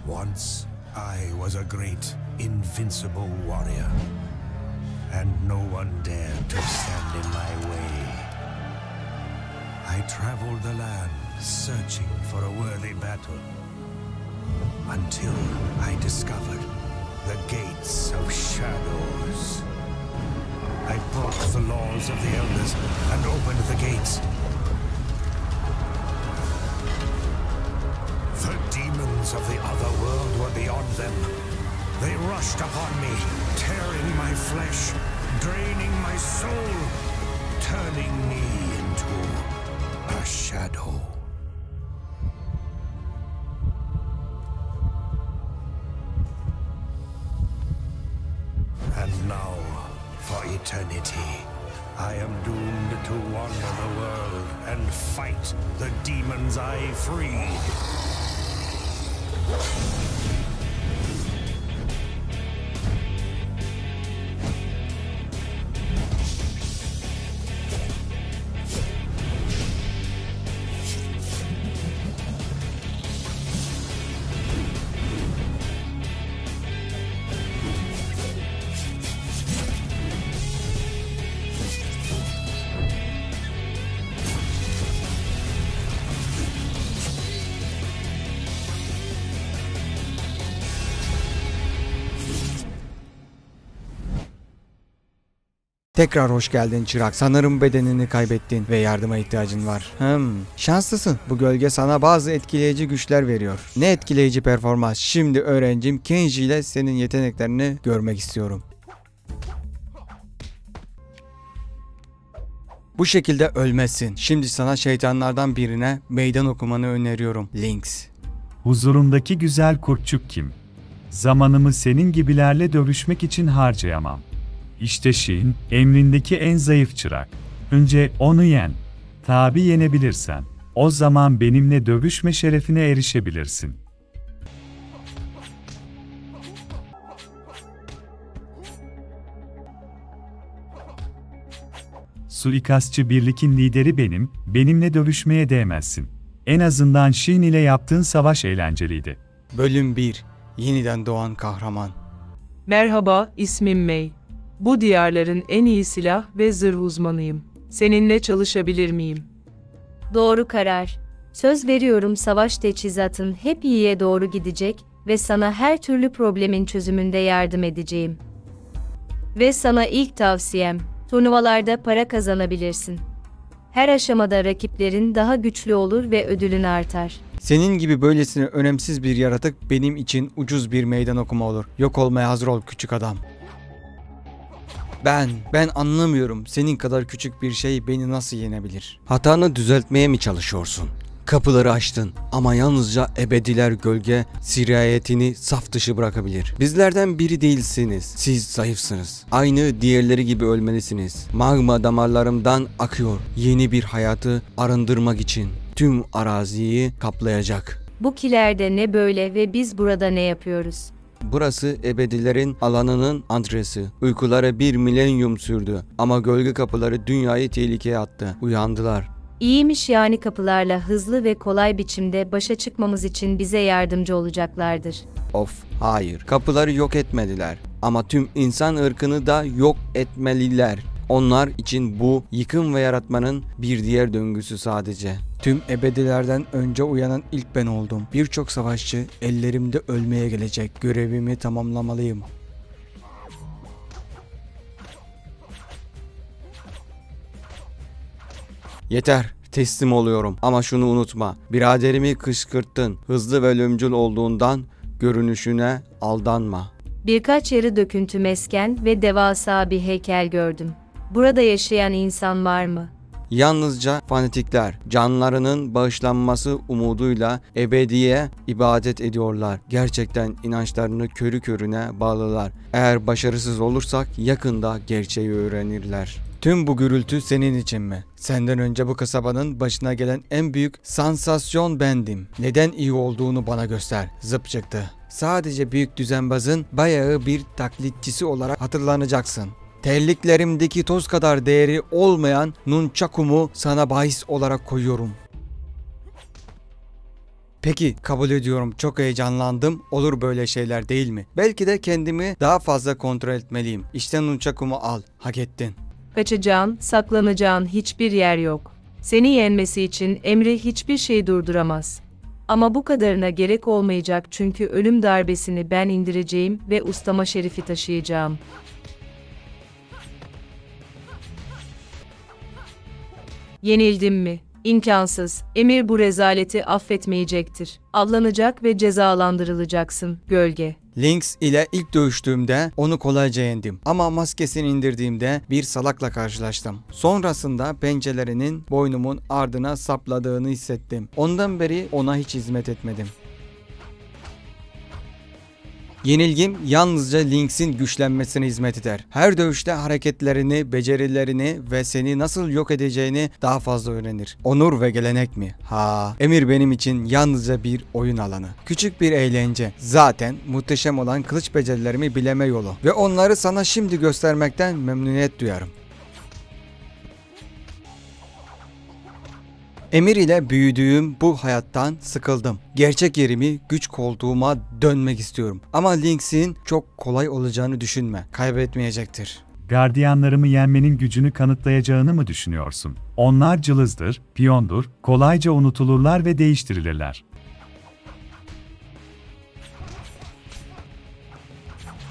Once I was a great, invincible warrior, and no one dared to stand in my way. I traveled the land searching for a worthy battle, until I discovered the gates of shadows. I broke the laws of the elders and opened the gates. The demons of the other world were beyond them. They rushed upon me, tearing my flesh, draining my soul, turning me into a shadow. And now, for eternity, I am doomed to wander the world and fight the demons I freed. Tekrar hoş geldin çırak. Sanırım bedenini kaybettin ve yardıma ihtiyacın var. Şanslısın. Bu gölge sana bazı etkileyici güçler veriyor. Ne etkileyici performans. Şimdi öğrencim Kenji ile senin yeteneklerini görmek istiyorum. Bu şekilde ölmezsin. Şimdi sana şeytanlardan birine meydan okumanı öneriyorum. Lynx. Huzurumdaki güzel kurtçuk kim? Zamanımı senin gibilerle dövüşmek için harcayamam. İşte Shin, emrindeki en zayıf çırak. Önce onu yen. Tabi yenebilirsen, o zaman benimle dövüşme şerefine erişebilirsin. Suikastçı birlikin lideri benim, benimle dövüşmeye değmezsin. En azından Shin ile yaptığın savaş eğlenceliydi. Bölüm 1. Yeniden doğan kahraman. Merhaba, ismim Mei. Bu diyarların en iyi silah ve zırh uzmanıyım. Seninle çalışabilir miyim? Doğru karar. Söz veriyorum, savaş teçhizatın hep iyiye doğru gidecek ve sana her türlü problemin çözümünde yardım edeceğim. Ve sana ilk tavsiyem, turnuvalarda para kazanabilirsin. Her aşamada rakiplerin daha güçlü olur ve ödülün artar. Senin gibi böylesine önemsiz bir yaratık benim için ucuz bir meydan okuma olur. Yok olmaya hazır ol küçük adam. Ben anlamıyorum. Senin kadar küçük bir şey beni nasıl yenebilir? Hatanı düzeltmeye mi çalışıyorsun? Kapıları açtın ama yalnızca ebediler gölge sirayetini saf dışı bırakabilir. Bizlerden biri değilsiniz. Siz zayıfsınız. Aynı diğerleri gibi ölmelisiniz. Magma damarlarımdan akıyor. Yeni bir hayatı arındırmak için tüm araziyi kaplayacak. Bu kilerde ne böyle ve biz burada ne yapıyoruz? Burası ebedilerin alanının adresi. Uykuları 1 milenyum sürdü ama gölge kapıları dünyayı tehlikeye attı. Uyandılar. İyiymiş, yani kapılarla hızlı ve kolay biçimde başa çıkmamız için bize yardımcı olacaklardır. Of, hayır. Kapıları yok etmediler ama tüm insan ırkını da yok etmeliler. Onlar için bu yıkım ve yaratmanın bir diğer döngüsü sadece. Tüm ebedilerden önce uyanan ilk ben oldum. Birçok savaşçı ellerimde ölmeye gelecek. Görevimi tamamlamalıyım. Yeter, teslim oluyorum. Ama şunu unutma. Biraderimi kışkırttın. Hızlı ve ölümcül olduğundan görünüşüne aldanma. Birkaç yarı döküntü mesken ve devasa bir heykel gördüm. Burada yaşayan insan var mı? Yalnızca fanatikler, canlarının bağışlanması umuduyla ebediye ibadet ediyorlar. Gerçekten inançlarını körü körüne bağlılar. Eğer başarısız olursak yakında gerçeği öğrenirler. Tüm bu gürültü senin için mi? Senden önce bu kasabanın başına gelen en büyük sansasyon bendim. Neden iyi olduğunu bana göster. Zıp çıktı. Sadece büyük düzenbazın bayağı bir taklitçisi olarak hatırlanacaksın. Terliklerimdeki toz kadar değeri olmayan nunchakumu sana bahis olarak koyuyorum. Peki, kabul ediyorum, çok heyecanlandım. Olur böyle şeyler, değil mi? Belki de kendimi daha fazla kontrol etmeliyim. İşte nunchakumu al. Hak ettin. Kaçacağın, saklanacağın hiçbir yer yok. Seni yenmesi için Emri hiçbir şey durduramaz. Ama bu kadarına gerek olmayacak çünkü ölüm darbesini ben indireceğim ve ustama şerifi taşıyacağım. Yenildim mi? İmkansız. Emir bu rezaleti affetmeyecektir. Avlanacak ve cezalandırılacaksın, gölge. Lynx ile ilk dövüştüğümde onu kolayca yendim. Ama maskesini indirdiğimde bir salakla karşılaştım. Sonrasında pençelerinin boynumun ardına sapladığını hissettim. Ondan beri ona hiç hizmet etmedim. Yenilgim yalnızca Lynx'in güçlenmesine hizmet eder. Her dövüşte hareketlerini, becerilerini ve seni nasıl yok edeceğini daha fazla öğrenir. Onur ve gelenek mi? Emir benim için yalnızca bir oyun alanı. Küçük bir eğlence. Zaten muhteşem olan kılıç becerilerimi bileme yolu. Ve onları sana şimdi göstermekten memnuniyet duyarım. Emir ile büyüdüğüm bu hayattan sıkıldım. Gerçek yerimi güç koltuğuma dönmek istiyorum. Ama Lynx'in çok kolay olacağını düşünme. Kaybetmeyecektir. Gardiyanlarımı yenmenin gücünü kanıtlayacağını mı düşünüyorsun? Onlar cılızdır, piyondur, kolayca unutulurlar ve değiştirilirler.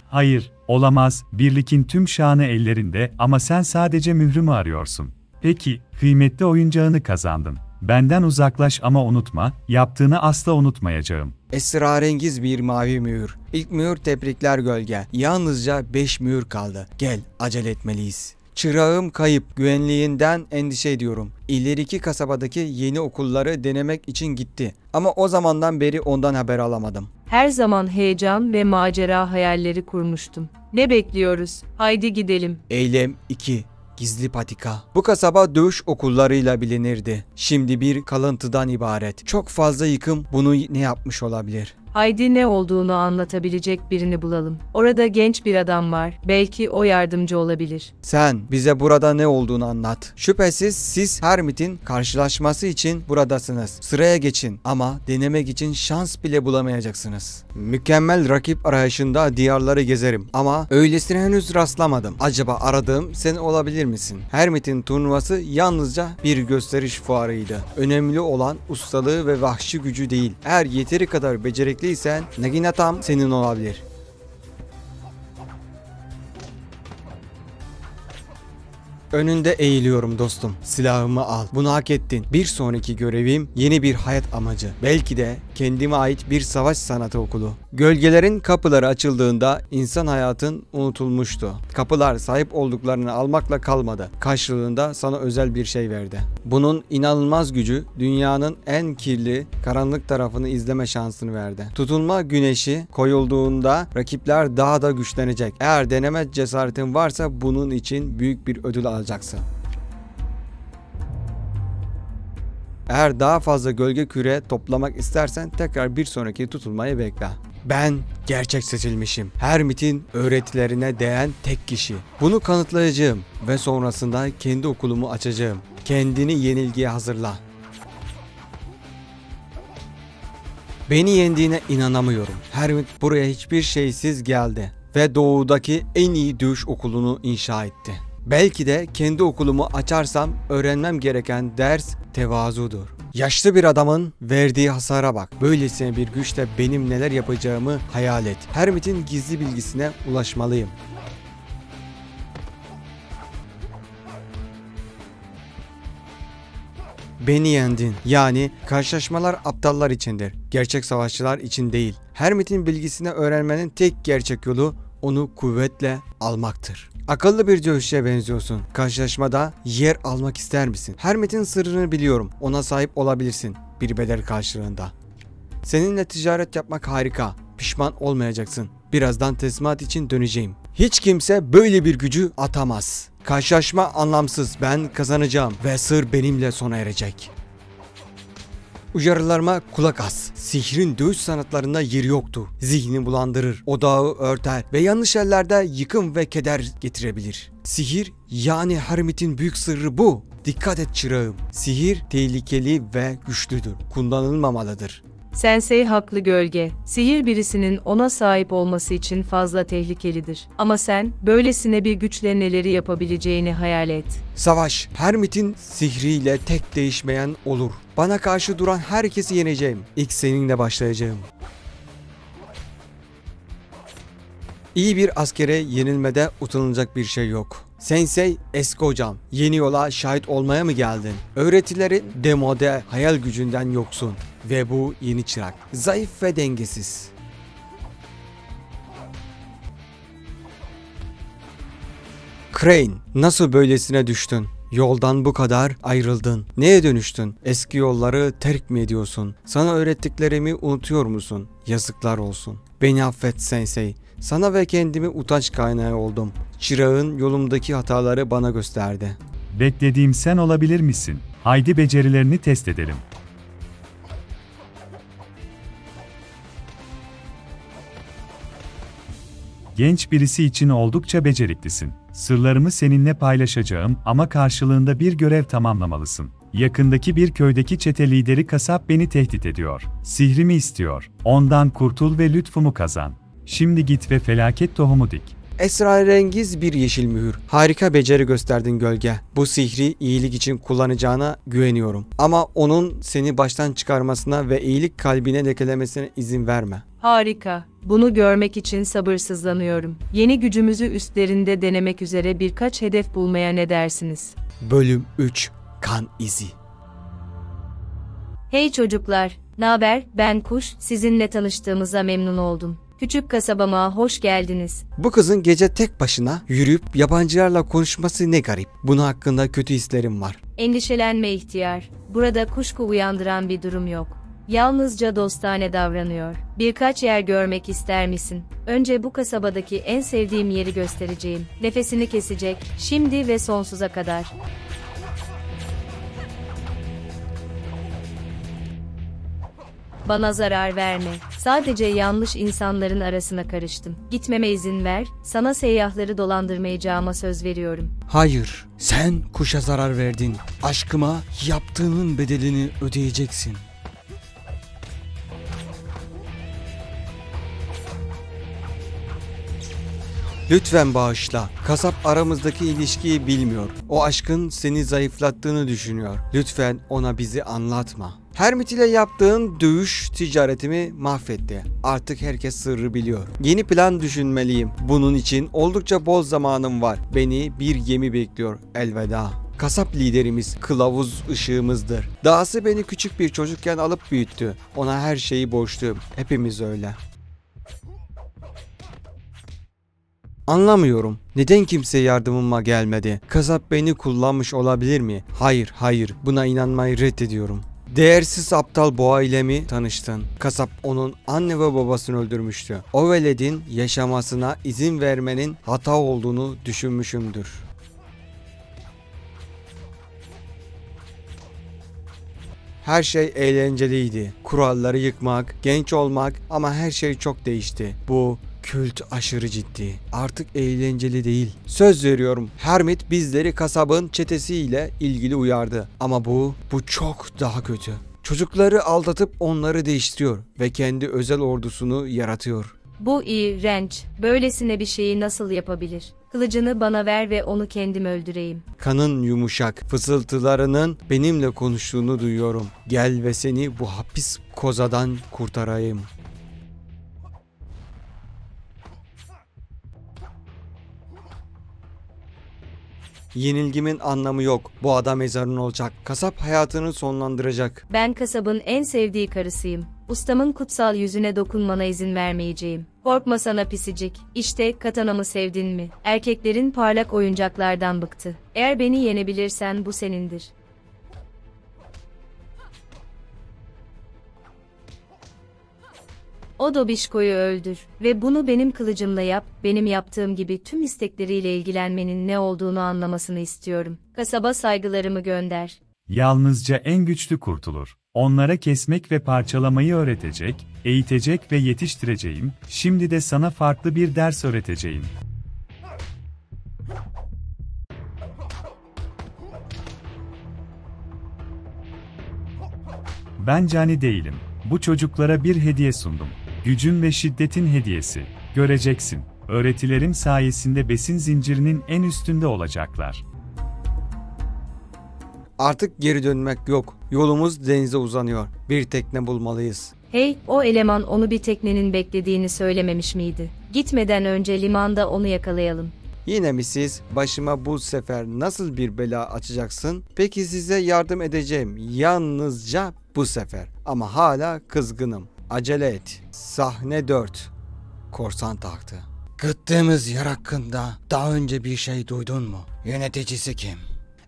Hayır, olamaz. Birlikin tüm şanı ellerinde ama sen sadece mührümü arıyorsun. Peki, kıymetli oyuncağını kazandın. Benden uzaklaş ama unutma, yaptığını asla unutmayacağım. Esrarengiz bir mavi mühür. İlk mühür tebrikler gölge. Yalnızca 5 mühür kaldı. Gel, acele etmeliyiz. Çırağım kayıp. Güvenliğinden endişe ediyorum. İleriki kasabadaki yeni okulları denemek için gitti. Ama o zamandan beri ondan haber alamadım. Her zaman heyecan ve macera hayalleri kurmuştum. Ne bekliyoruz? Haydi gidelim. Eylem 2. Gizli patika. Bu kasaba dövüş okullarıyla bilinirdi. Şimdi bir kalıntıdan ibaret. Çok fazla yıkım bunu ne yapmış olabilir? Haydi ne olduğunu anlatabilecek birini bulalım. Orada genç bir adam var. Belki o yardımcı olabilir. Sen bize burada ne olduğunu anlat. Şüphesiz siz Hermit'in karşılaşması için buradasınız. Sıraya geçin ama denemek için şans bile bulamayacaksınız. Mükemmel rakip arayışında diyarları gezerim ama öylesine henüz rastlamadım. Acaba aradığım sen olabilir misin? Hermit'in turnuvası yalnızca bir gösteriş fuarıydı. Önemli olan ustalığı ve vahşi gücü değil. Eğer yeteri kadar becerikliysen Nagina tam senin olabilir. Önünde eğiliyorum dostum. Silahımı al. Bunu hak ettin. Bir sonraki görevim yeni bir hayat amacı. Belki de kendime ait bir savaş sanatı okulu. Gölgelerin kapıları açıldığında insan hayatın unutulmuştu. Kapılar sahip olduklarını almakla kalmadı. Karşılığında sana özel bir şey verdi. Bunun inanılmaz gücü dünyanın en kirli, karanlık tarafını izleme şansını verdi. Tutulma güneşi koyulduğunda rakipler daha da güçlenecek. Eğer deneme cesaretin varsa bunun için büyük bir ödül alacaksın. Eğer daha fazla gölge küre toplamak istersen tekrar bir sonraki tutulmayı bekle. Ben gerçek seçilmişim. Hermit'in öğretilerine değen tek kişi. Bunu kanıtlayacağım ve sonrasında kendi okulumu açacağım. Kendini yenilgiye hazırla. Beni yendiğine inanamıyorum. Hermit buraya hiçbir şeysiz geldi ve doğudaki en iyi dövüş okulunu inşa etti. Belki de kendi okulumu açarsam öğrenmem gereken ders tevazudur. Yaşlı bir adamın verdiği hasara bak. Böylesine bir güçle benim neler yapacağımı hayal et. Hermit'in gizli bilgisine ulaşmalıyım. Beni yendin. Yani karşılaşmalar aptallar içindir. Gerçek savaşçılar için değil. Hermit'in bilgisini öğrenmenin tek gerçek yolu onu kuvvetle almaktır. Akıllı bir dövüşçüye benziyorsun. Karşılaşmada yer almak ister misin? Hermit'in sırrını biliyorum. Ona sahip olabilirsin bir bedel karşılığında. Seninle ticaret yapmak harika. Pişman olmayacaksın. Birazdan teslimat için döneceğim. Hiç kimse böyle bir gücü atamaz. Karşılaşma anlamsız. Ben kazanacağım ve sır benimle sona erecek. Uyarılarıma kulak as. Sihrin dövüş sanatlarında yeri yoktu. Zihni bulandırır, odağı örter ve yanlış ellerde yıkım ve keder getirebilir. Sihir yani Hermit'in büyük sırrı bu. Dikkat et çırağım. Sihir tehlikeli ve güçlüdür. Kullanılmamalıdır. Sensei haklı gölge. Sihir birisinin ona sahip olması için fazla tehlikelidir. Ama sen, böylesine bir güçle neleri yapabileceğini hayal et. Savaş, Hermit'in sihriyle tek değişmeyen olur. Bana karşı duran herkesi yeneceğim. İlk seninle başlayacağım. İyi bir askere yenilmede utanılacak bir şey yok. Sensei, eski hocam, yeni yola şahit olmaya mı geldin? Öğretilerin demode, hayal gücünden yoksun. Ve bu yeni çırak. Zayıf ve dengesiz. Crane, nasıl böylesine düştün? Yoldan bu kadar ayrıldın. Neye dönüştün? Eski yolları terk mi ediyorsun? Sana öğrettiklerimi unutuyor musun? Yazıklar olsun. Beni affet Sensei. Sana ve kendimi utanç kaynağı oldum. Çırağın yolumdaki hataları bana gösterdi. Beklediğim sen olabilir misin? Haydi becerilerini test edelim. Genç birisi için oldukça beceriklisin. Sırlarımı seninle paylaşacağım ama karşılığında bir görev tamamlamalısın. Yakındaki bir köydeki çete lideri kasap beni tehdit ediyor. Sihrimi istiyor. Ondan kurtul ve lütfumu kazan. Şimdi git ve felaket tohumu dik. Esrarengiz bir yeşil mühür. Harika beceri gösterdin gölge. Bu sihri iyilik için kullanacağına güveniyorum. Ama onun seni baştan çıkarmasına ve iyilik kalbine lekelemesine izin verme. Harika. Bunu görmek için sabırsızlanıyorum. Yeni gücümüzü üstlerinde denemek üzere birkaç hedef bulmaya ne dersiniz? Bölüm 3. Kan izi. Hey çocuklar, naber? Ben Kuş, sizinle tanıştığımıza memnun oldum. Küçük kasabama hoş geldiniz. Bu kızın gece tek başına yürüyüp yabancılarla konuşması ne garip. Bunun hakkında kötü hislerim var. Endişelenme ihtiyar. Burada kuşku uyandıran bir durum yok. Yalnızca dostane davranıyor. Birkaç yer görmek ister misin? Önce bu kasabadaki en sevdiğim yeri göstereceğim. Nefesini kesecek, şimdi ve sonsuza kadar. Bana zarar verme. Sadece yanlış insanların arasına karıştım. Gitmeme izin ver, sana seyyahları dolandırmayacağıma söz veriyorum. Hayır, sen kuşa zarar verdin. Aşkıma yaptığının bedelini ödeyeceksin. Lütfen bağışla. Kasap aramızdaki ilişkiyi bilmiyor. O aşkın seni zayıflattığını düşünüyor. Lütfen ona bizi anlatma. Hermit ile yaptığın dövüş ticaretimi mahvetti. Artık herkes sırrı biliyor. Yeni plan düşünmeliyim. Bunun için oldukça bol zamanım var. Beni bir gemi bekliyor. Elveda. Kasap liderimiz kılavuz ışığımızdır. Dahası beni küçük bir çocukken alıp büyüttü. Ona her şeyi borçluyum. Hepimiz öyle. Anlamıyorum. Neden kimse yardımıma gelmedi? Kasap beni kullanmış olabilir mi? Hayır. Buna inanmayı reddediyorum. Değersiz aptal boğa ile mi tanıştın? Kasap onun anne ve babasını öldürmüştü. O veledin yaşamasına izin vermenin hata olduğunu düşünmüşümdür. Her şey eğlenceliydi. Kuralları yıkmak, genç olmak ama her şey çok değişti. Bu kült aşırı ciddi. Artık eğlenceli değil. Söz veriyorum. Hermit bizleri kasabın çetesiyle ilgili uyardı. Ama bu çok daha kötü. Çocukları aldatıp onları değiştiriyor ve kendi özel ordusunu yaratıyor. Bu iğrenç. Böylesine bir şeyi nasıl yapabilir? Kılıcını bana ver ve onu kendim öldüreyim. Kanın yumuşak, fısıltılarının benimle konuştuğunu duyuyorum. Gel ve seni bu hapis kozadan kurtarayım. Yenilgimin anlamı yok. Bu adam mezarın olacak. Kasap hayatını sonlandıracak. Ben kasabın en sevdiği karısıyım. Ustamın kutsal yüzüne dokunmana izin vermeyeceğim. Korkma sana pisicik. İşte katanamı sevdin mi? Erkeklerin parlak oyuncaklardan bıktı. Eğer beni yenebilirsen bu senindir. O Dobişko'yu öldür ve bunu benim kılıcımla yap, benim yaptığım gibi tüm istekleriyle ilgilenmenin ne olduğunu anlamasını istiyorum. Kasaba saygılarımı gönder. Yalnızca en güçlü kurtulur. Onlara kesmek ve parçalamayı öğretecek, eğitecek ve yetiştireceğim. Şimdi de sana farklı bir ders öğreteceğim. Ben cani değilim. Bu çocuklara bir hediye sundum. Gücün ve şiddetin hediyesi. Göreceksin. Öğretilerim sayesinde besin zincirinin en üstünde olacaklar. Artık geri dönmek yok. Yolumuz denize uzanıyor. Bir tekne bulmalıyız. Hey, o eleman onu bir teknenin beklediğini söylememiş miydi? Gitmeden önce limanda onu yakalayalım. Yine mi siz? Başıma bu sefer nasıl bir bela açacaksın? Peki size yardım edeceğim. Yalnızca bu sefer. Ama hala kızgınım. Acele et. Sahne 4. Korsan tahtı. Gittiğimiz yer hakkında daha önce bir şey duydun mu? Yöneticisi kim?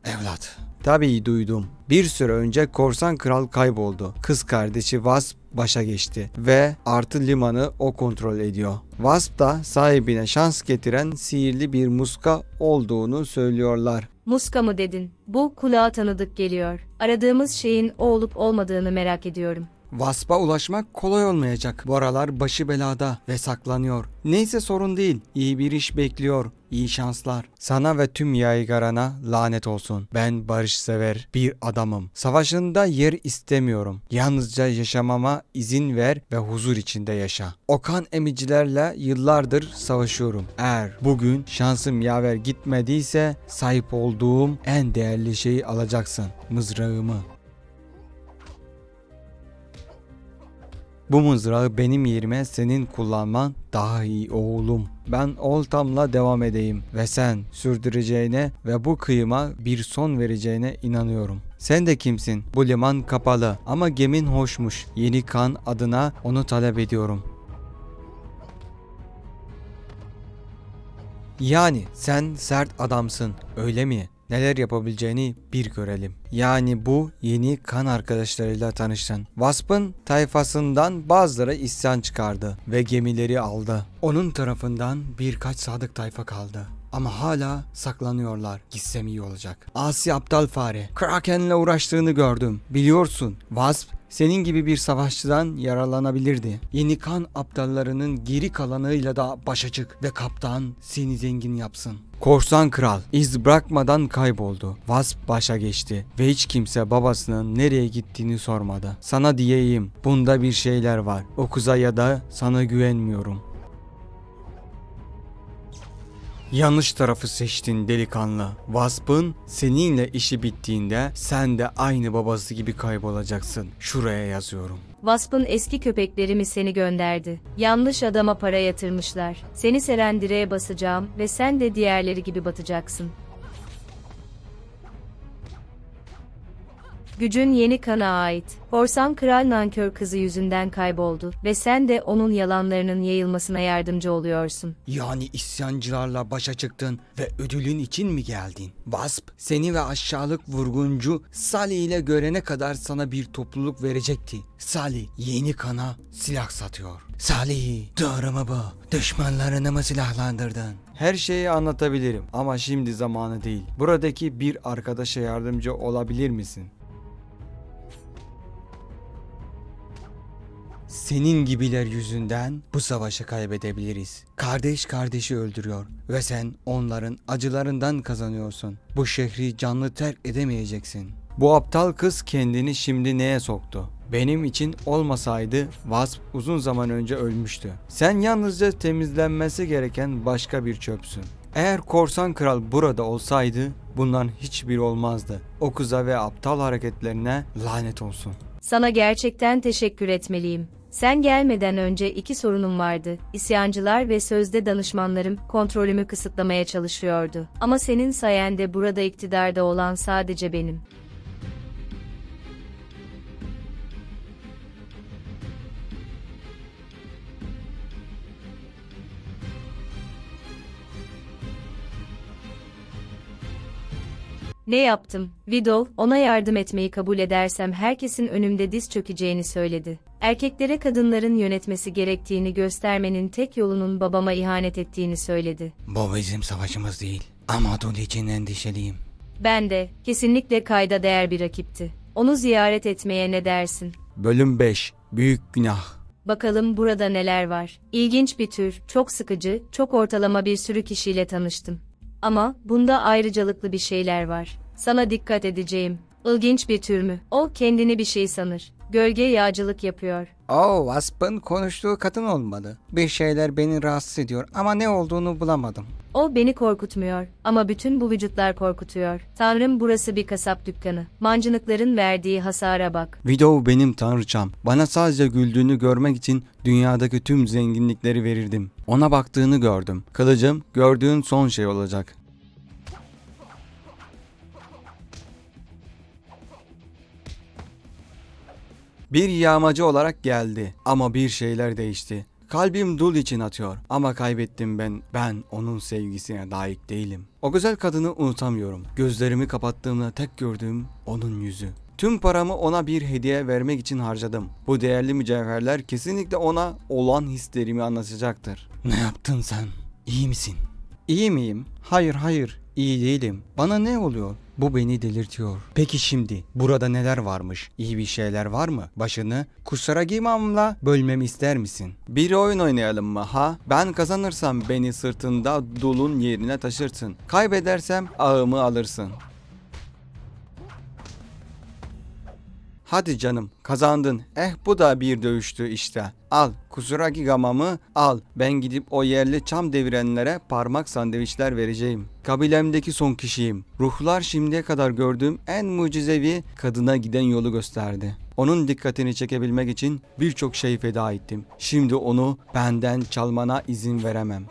Evlat. Tabii duydum. Bir süre önce korsan kral kayboldu. Kız kardeşi Wasp başa geçti ve artı limanı o kontrol ediyor. Wasp da sahibine şans getiren sihirli bir muska olduğunu söylüyorlar. Muska mı dedin? Bu kulağa tanıdık geliyor. Aradığımız şeyin o olup olmadığını merak ediyorum. Wasp'a ulaşmak kolay olmayacak. Bu aralar başı belada ve saklanıyor. Neyse sorun değil. İyi bir iş bekliyor. İyi şanslar. Sana ve tüm yaygarana lanet olsun. Ben barışsever bir adamım. Savaşında yer istemiyorum. Yalnızca yaşamama izin ver ve huzur içinde yaşa. O kan emicilerle yıllardır savaşıyorum. Eğer bugün şansım yaver gitmediyse sahip olduğum en değerli şeyi alacaksın. Mızrağımı. Bu mızrağı benim yerime senin kullanman daha iyi oğlum. Ben oltamla devam edeyim ve sen sürdüreceğine ve bu kıyıma bir son vereceğine inanıyorum. Sen de kimsin? Bu liman kapalı ama gemin hoşmuş. Yeni kan adına onu talep ediyorum. Yani sen sert adamsın, öyle mi? Neler yapabileceğini bir görelim. Yani bu yeni kan arkadaşlarıyla tanıştın. Wasp'ın tayfasından bazıları isyan çıkardı ve gemileri aldı. Onun tarafından birkaç sadık tayfa kaldı. Ama hala saklanıyorlar. Gitsem iyi olacak. Asi aptal fare. Kraken'le uğraştığını gördüm. Biliyorsun, Wasp senin gibi bir savaşçıdan yaralanabilirdi. Yeni kan aptallarının geri kalanıyla da başa çık ve kaptan seni zengin yapsın. Korsan kral iz bırakmadan kayboldu. Wasp başa geçti ve hiç kimse babasının nereye gittiğini sormadı. Sana diyeyim, bunda bir şeyler var. O kıza ya da sana güvenmiyorum. Yanlış tarafı seçtin delikanlı. Wasp'ın seninle işi bittiğinde sen de aynı babası gibi kaybolacaksın. Şuraya yazıyorum. Wasp'ın eski köpekleri mi seni gönderdi? Yanlış adama para yatırmışlar. Seni Serendire'ye basacağım ve sen de diğerleri gibi batacaksın. Gücün yeni kana ait. Korsan kral nankör kızı yüzünden kayboldu ve sen de onun yalanlarının yayılmasına yardımcı oluyorsun. Yani isyancılarla başa çıktın ve ödülün için mi geldin? Wasp seni ve aşağılık vurguncu Sully ile görene kadar sana bir topluluk verecekti. Sully yeni kana silah satıyor. Sully, doğru mu bu? Düşmanlarını mı silahlandırdın? Her şeyi anlatabilirim ama şimdi zamanı değil. Buradaki bir arkadaşa yardımcı olabilir misin? Senin gibiler yüzünden bu savaşı kaybedebiliriz. Kardeş kardeşi öldürüyor ve sen onların acılarından kazanıyorsun. Bu şehri canlı terk edemeyeceksin. Bu aptal kız kendini şimdi neye soktu? Benim için olmasaydı Wasp uzun zaman önce ölmüştü. Sen yalnızca temizlenmesi gereken başka bir çöpsün. Eğer korsan kral burada olsaydı bundan hiçbiri olmazdı. O kıza ve aptal hareketlerine lanet olsun. Sana gerçekten teşekkür etmeliyim. Sen gelmeden önce iki sorunum vardı. İsyancılar ve sözde danışmanlarım kontrolümü kısıtlamaya çalışıyordu. Ama senin sayende burada iktidarda olan sadece benim. Ne yaptım? Vidal, ona yardım etmeyi kabul edersem herkesin önümde diz çökeceğini söyledi. Erkeklere kadınların yönetmesi gerektiğini göstermenin tek yolunun babama ihanet ettiğini söyledi. Bu bizim savaşımız değil ama onun için endişeliyim. Ben de, kesinlikle kayda değer bir rakipti. Onu ziyaret etmeye ne dersin? Bölüm 5. Büyük günah. Bakalım burada neler var. İlginç bir tür, çok sıkıcı, çok ortalama bir sürü kişiyle tanıştım. Ama bunda ayrıcalıklı bir şeyler var. Sana dikkat edeceğim. İlginç bir tür mü? O kendini bir şey sanır. Gölge yağcılık yapıyor. Wasp'ın konuştuğu kadın olmalı. Bir şeyler beni rahatsız ediyor ama ne olduğunu bulamadım. O beni korkutmuyor ama bütün bu vücutlar korkutuyor. Tanrım, burası bir kasap dükkanı. Mancınıkların verdiği hasara bak. Widow benim tanrıçam. Bana sadece güldüğünü görmek için dünyadaki tüm zenginlikleri verirdim. Ona baktığını gördüm. Kılıcım gördüğün son şey olacak. Bir yağmacı olarak geldi ama bir şeyler değişti. Kalbim dul için atıyor ama kaybettim ben. Ben onun sevgisine layık değilim. O güzel kadını unutamıyorum. Gözlerimi kapattığımda tek gördüğüm onun yüzü. Tüm paramı ona bir hediye vermek için harcadım. Bu değerli mücevherler kesinlikle ona olan hislerimi anlatacaktır. Ne yaptın sen? İyi misin? İyi miyim? Hayır, iyi değilim. Bana ne oluyor? Bu beni delirtiyor. Peki şimdi burada neler varmış? İyi bir şeyler var mı? Başını Kusaragimam'la bölmemi ister misin? Bir oyun oynayalım mı ha? Ben kazanırsam beni sırtında dulun yerine taşırsın. Kaybedersem ağımı alırsın. Hadi canım, kazandın. Bu da bir dövüştü işte. Al Kusuragigamam'ı al. Ben gidip o yerli çam devirenlere parmak sandviçler vereceğim. Kabilemdeki son kişiyim. Ruhlar şimdiye kadar gördüğüm en mucizevi kadına giden yolu gösterdi. Onun dikkatini çekebilmek için birçok şey feda ettim. Şimdi onu benden çalmana izin veremem.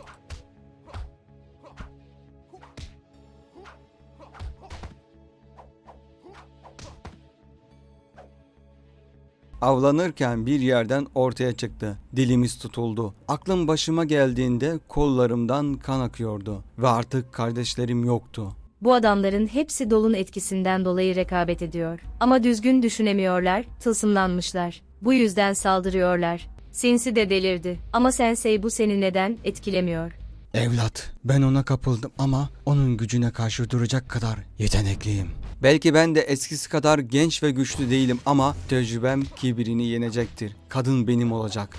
Avlanırken bir yerden ortaya çıktı. Dilimiz tutuldu. Aklım başıma geldiğinde kollarımdan kan akıyordu ve artık kardeşlerim yoktu. Bu adamların hepsi Dolun etkisinden dolayı rekabet ediyor. Ama düzgün düşünemiyorlar, tılsımlanmışlar. Bu yüzden saldırıyorlar. Sinsi de delirdi. Ama Sensei bu seni neden etkilemiyor? Evlat, ben ona kapıldım ama onun gücüne karşı duracak kadar yetenekliyim. Belki ben de eskisi kadar genç ve güçlü değilim ama tecrübem kibrini yenecektir. Kadın benim olacak.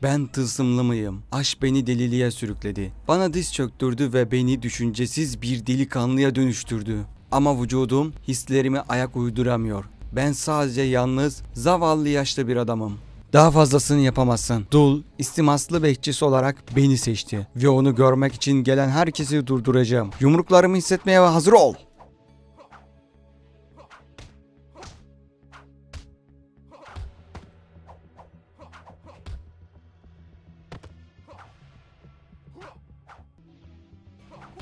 Ben tılsımlı mıyım? Aşk beni deliliğe sürükledi. Bana diz çöktürdü ve beni düşüncesiz bir delikanlıya dönüştürdü. Ama vücudum hislerime ayak uyduramıyor. Ben sadece yalnız, zavallı yaşlı bir adamım. Daha fazlasını yapamazsın. Dul, istimaslı bekçisi olarak beni seçti. Ve onu görmek için gelen herkesi durduracağım. Yumruklarımı hissetmeye hazır ol.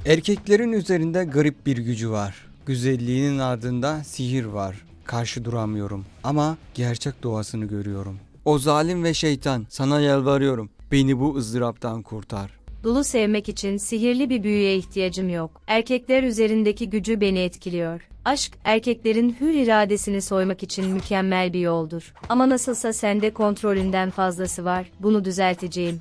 Erkeklerin üzerinde garip bir gücü var. Güzelliğinin ardında sihir var. Karşı duramıyorum ama gerçek doğasını görüyorum. O zalim ve şeytan, sana yalvarıyorum. Beni bu ızdıraptan kurtar. Dul'u sevmek için sihirli bir büyüye ihtiyacım yok. Erkekler üzerindeki gücü beni etkiliyor. Aşk, erkeklerin hür iradesini soymak için mükemmel bir yoldur. Ama nasılsa sende kontrolünden fazlası var. Bunu düzelteceğim.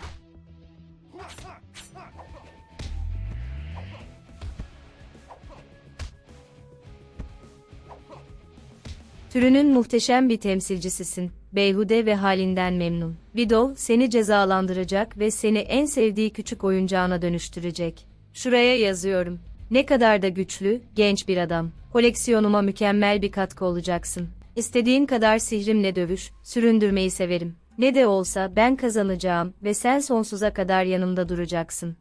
Türünün muhteşem bir temsilcisisin. Beyhude ve halinden memnun. Widow seni cezalandıracak ve seni en sevdiği küçük oyuncağına dönüştürecek. Şuraya yazıyorum. Ne kadar da güçlü, genç bir adam. Koleksiyonuma mükemmel bir katkı olacaksın. İstediğin kadar sihrimle dövüş, süründürmeyi severim. Ne de olsa ben kazanacağım ve sen sonsuza kadar yanımda duracaksın.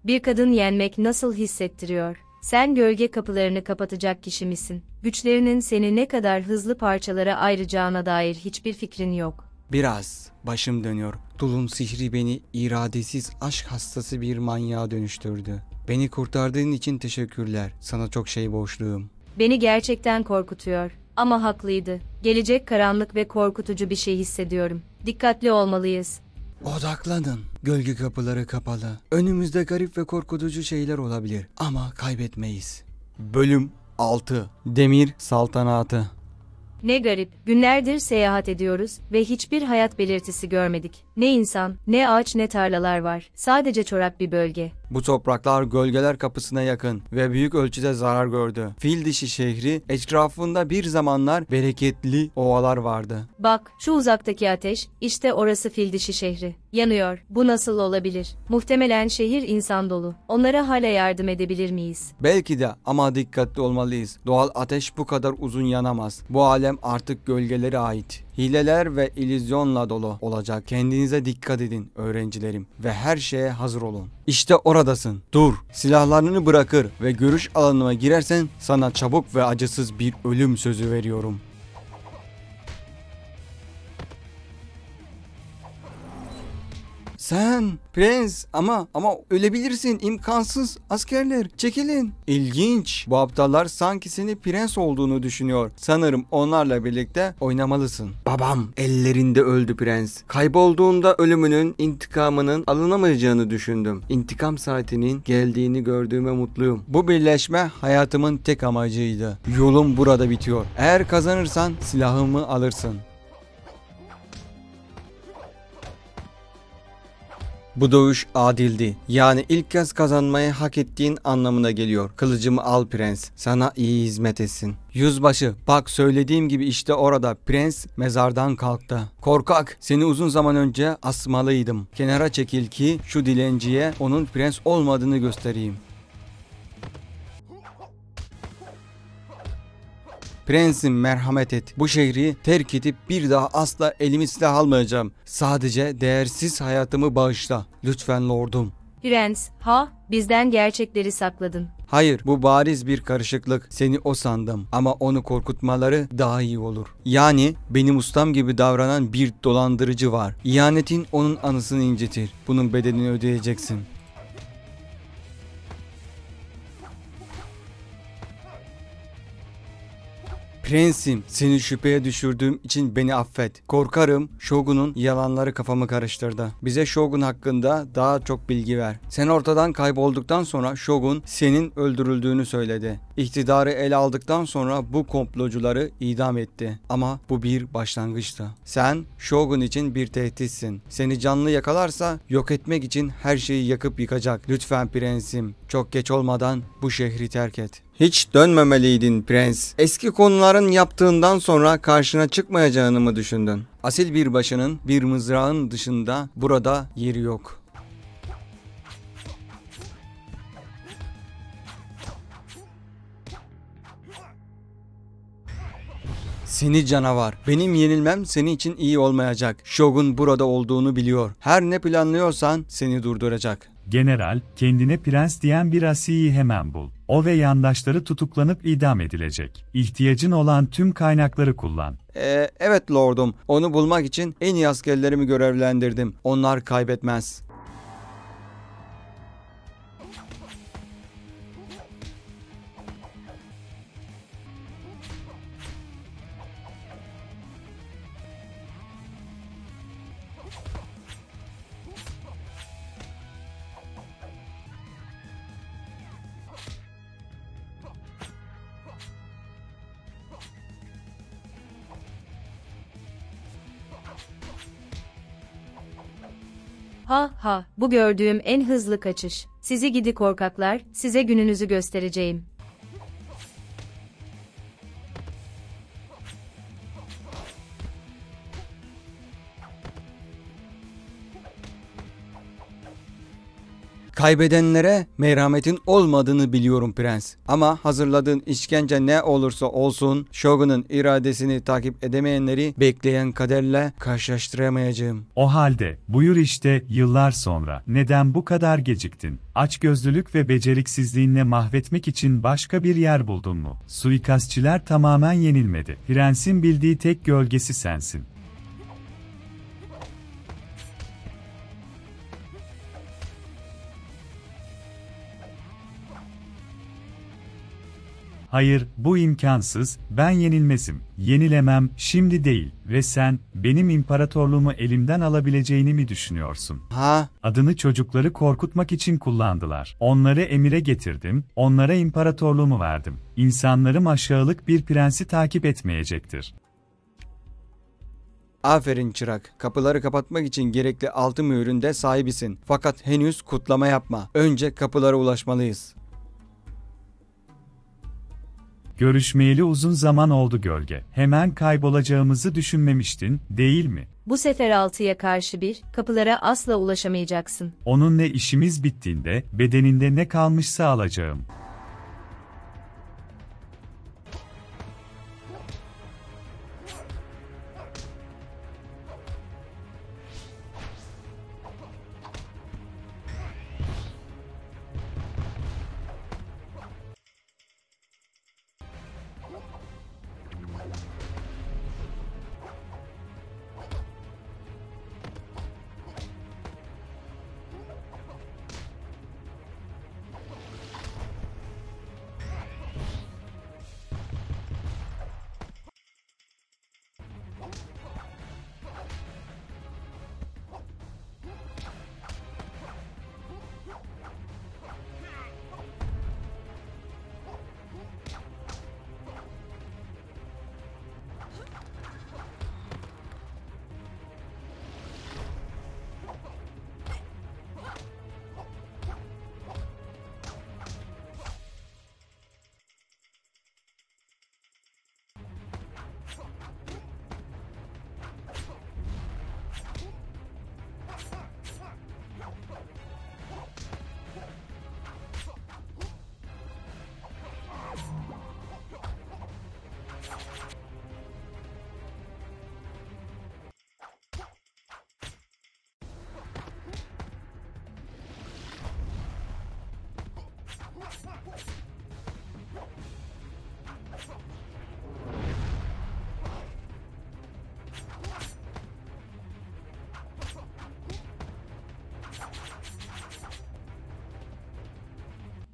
Bir kadın yenmek nasıl hissettiriyor? Sen gölge kapılarını kapatacak kişi misin? Güçlerinin seni ne kadar hızlı parçalara ayıracağına dair hiçbir fikrin yok. Biraz başım dönüyor. Dul'un sihri beni iradesiz aşk hastası bir manyağa dönüştürdü. Beni kurtardığın için teşekkürler. Sana çok şey borçluyum. Beni gerçekten korkutuyor. Ama haklıydı. Gelecek karanlık ve korkutucu bir şey hissediyorum. Dikkatli olmalıyız. Odaklanın. Gölge kapıları kapalı. Önümüzde garip ve korkutucu şeyler olabilir ama kaybetmeyiz. Bölüm 6. Demir Saltanatı. Ne garip, günlerdir seyahat ediyoruz ve hiçbir hayat belirtisi görmedik. Ne insan, ne ağaç ne tarlalar var. Sadece çorak bir bölge. Bu topraklar gölgeler kapısına yakın ve büyük ölçüde zarar gördü. Fil dişi şehri etrafında bir zamanlar bereketli ovalar vardı. Bak, şu uzaktaki ateş, işte orası Fildişi şehri. Yanıyor. Bu nasıl olabilir? Muhtemelen şehir insan dolu. Onlara hala yardım edebilir miyiz? Belki de, ama dikkatli olmalıyız. Doğal ateş bu kadar uzun yanamaz. Bu alem artık gölgelere ait. Hileler ve illüzyonla dolu olacak. Kendinize dikkat edin öğrencilerim ve her şeye hazır olun. İşte oradasın. Dur. Silahlarını bırakır ve görüş alanıma girersen sana çabuk ve acısız bir ölüm sözü veriyorum. Sen prens, ama ölebilirsin, imkansız, askerler çekilin. İlginç, bu aptallar sanki seni prens olduğunu düşünüyor. Sanırım onlarla birlikte oynamalısın. Babam ellerinde öldü prens. Kaybolduğunda ölümünün intikamının alınamayacağını düşündüm. İntikam saatinin geldiğini gördüğüme mutluyum. Bu birleşme hayatımın tek amacıydı. Yolum burada bitiyor. Eğer kazanırsan silahımı alırsın. Bu dövüş adildi. Yani ilk kez kazanmayı hak ettiğin anlamına geliyor. Kılıcımı al prens. Sana iyi hizmet etsin. Yüzbaşı, bak söylediğim gibi işte orada prens mezardan kalktı. Korkak, seni uzun zaman önce asmalıydım. Kenara çekil ki şu dilenciye onun prens olmadığını göstereyim. Prensim, merhamet et. Bu şehri terk edip bir daha asla elimi silah almayacağım. Sadece değersiz hayatımı bağışla. Lütfen lordum. Prens, bizden gerçekleri sakladın. Hayır, bu bariz bir karışıklık. Seni o sandım ama onu korkutmaları daha iyi olur. Yani benim ustam gibi davranan bir dolandırıcı var. İhanetin onun anısını incitir. Bunun bedelini ödeyeceksin. Prensim, seni şüpheye düşürdüğüm için beni affet. Korkarım Shogun'un yalanları kafamı karıştırdı. Bize Shogun hakkında daha çok bilgi ver. Sen ortadan kaybolduktan sonra Shogun senin öldürüldüğünü söyledi. İktidarı ele aldıktan sonra bu komplocuları idam etti. Ama bu bir başlangıçtı. Sen Shogun için bir tehditsin. Seni canlı yakalarsa yok etmek için her şeyi yakıp yıkacak. Lütfen prensim, çok geç olmadan bu şehri terk et. Hiç dönmemeliydin prens. Eski konuların yaptığından sonra karşına çıkmayacağını mı düşündün? Asil bir başının bir mızrağın dışında burada yeri yok. Seni canavar. Benim yenilmem senin için iyi olmayacak. Shogun burada olduğunu biliyor. Her ne planlıyorsan seni durduracak. General, kendine prens diyen bir asiyi hemen bul. O ve yandaşları tutuklanıp idam edilecek. İhtiyacın olan tüm kaynakları kullan. Evet lordum. Onu bulmak için en iyi askerlerimi görevlendirdim. Onlar kaybetmez. Bu gördüğüm en hızlı kaçış. Sizi gidi korkaklar, size gününüzü göstereceğim. Kaybedenlere merhametin olmadığını biliyorum prens. Ama hazırladığın işkence ne olursa olsun Shogun'un iradesini takip edemeyenleri bekleyen kaderle karşılaştıramayacağım. O halde, buyur işte yıllar sonra. Neden bu kadar geciktin? Açgözlülük ve beceriksizliğinle mahvetmek için başka bir yer buldun mu? Suikastçiler tamamen yenilmedi. Prensin bildiği tek gölgesi sensin. Hayır, bu imkansız, ben yenilmezim. Yenilemem, şimdi değil ve sen, benim imparatorluğumu elimden alabileceğini mi düşünüyorsun? Adını çocukları korkutmak için kullandılar. Onları emire getirdim, onlara imparatorluğumu verdim. İnsanlarım aşağılık bir prensi takip etmeyecektir. Aferin çırak. Kapıları kapatmak için gerekli 6 mühürün de sahibisin. Fakat henüz kutlama yapma. Önce kapılara ulaşmalıyız. Görüşmeyeli uzun zaman oldu Gölge. Hemen kaybolacağımızı düşünmemiştin, değil mi? Bu sefer 6'ya karşı kapılara asla ulaşamayacaksın. Onunla işimiz bittiğinde bedeninde ne kalmışsa alacağım.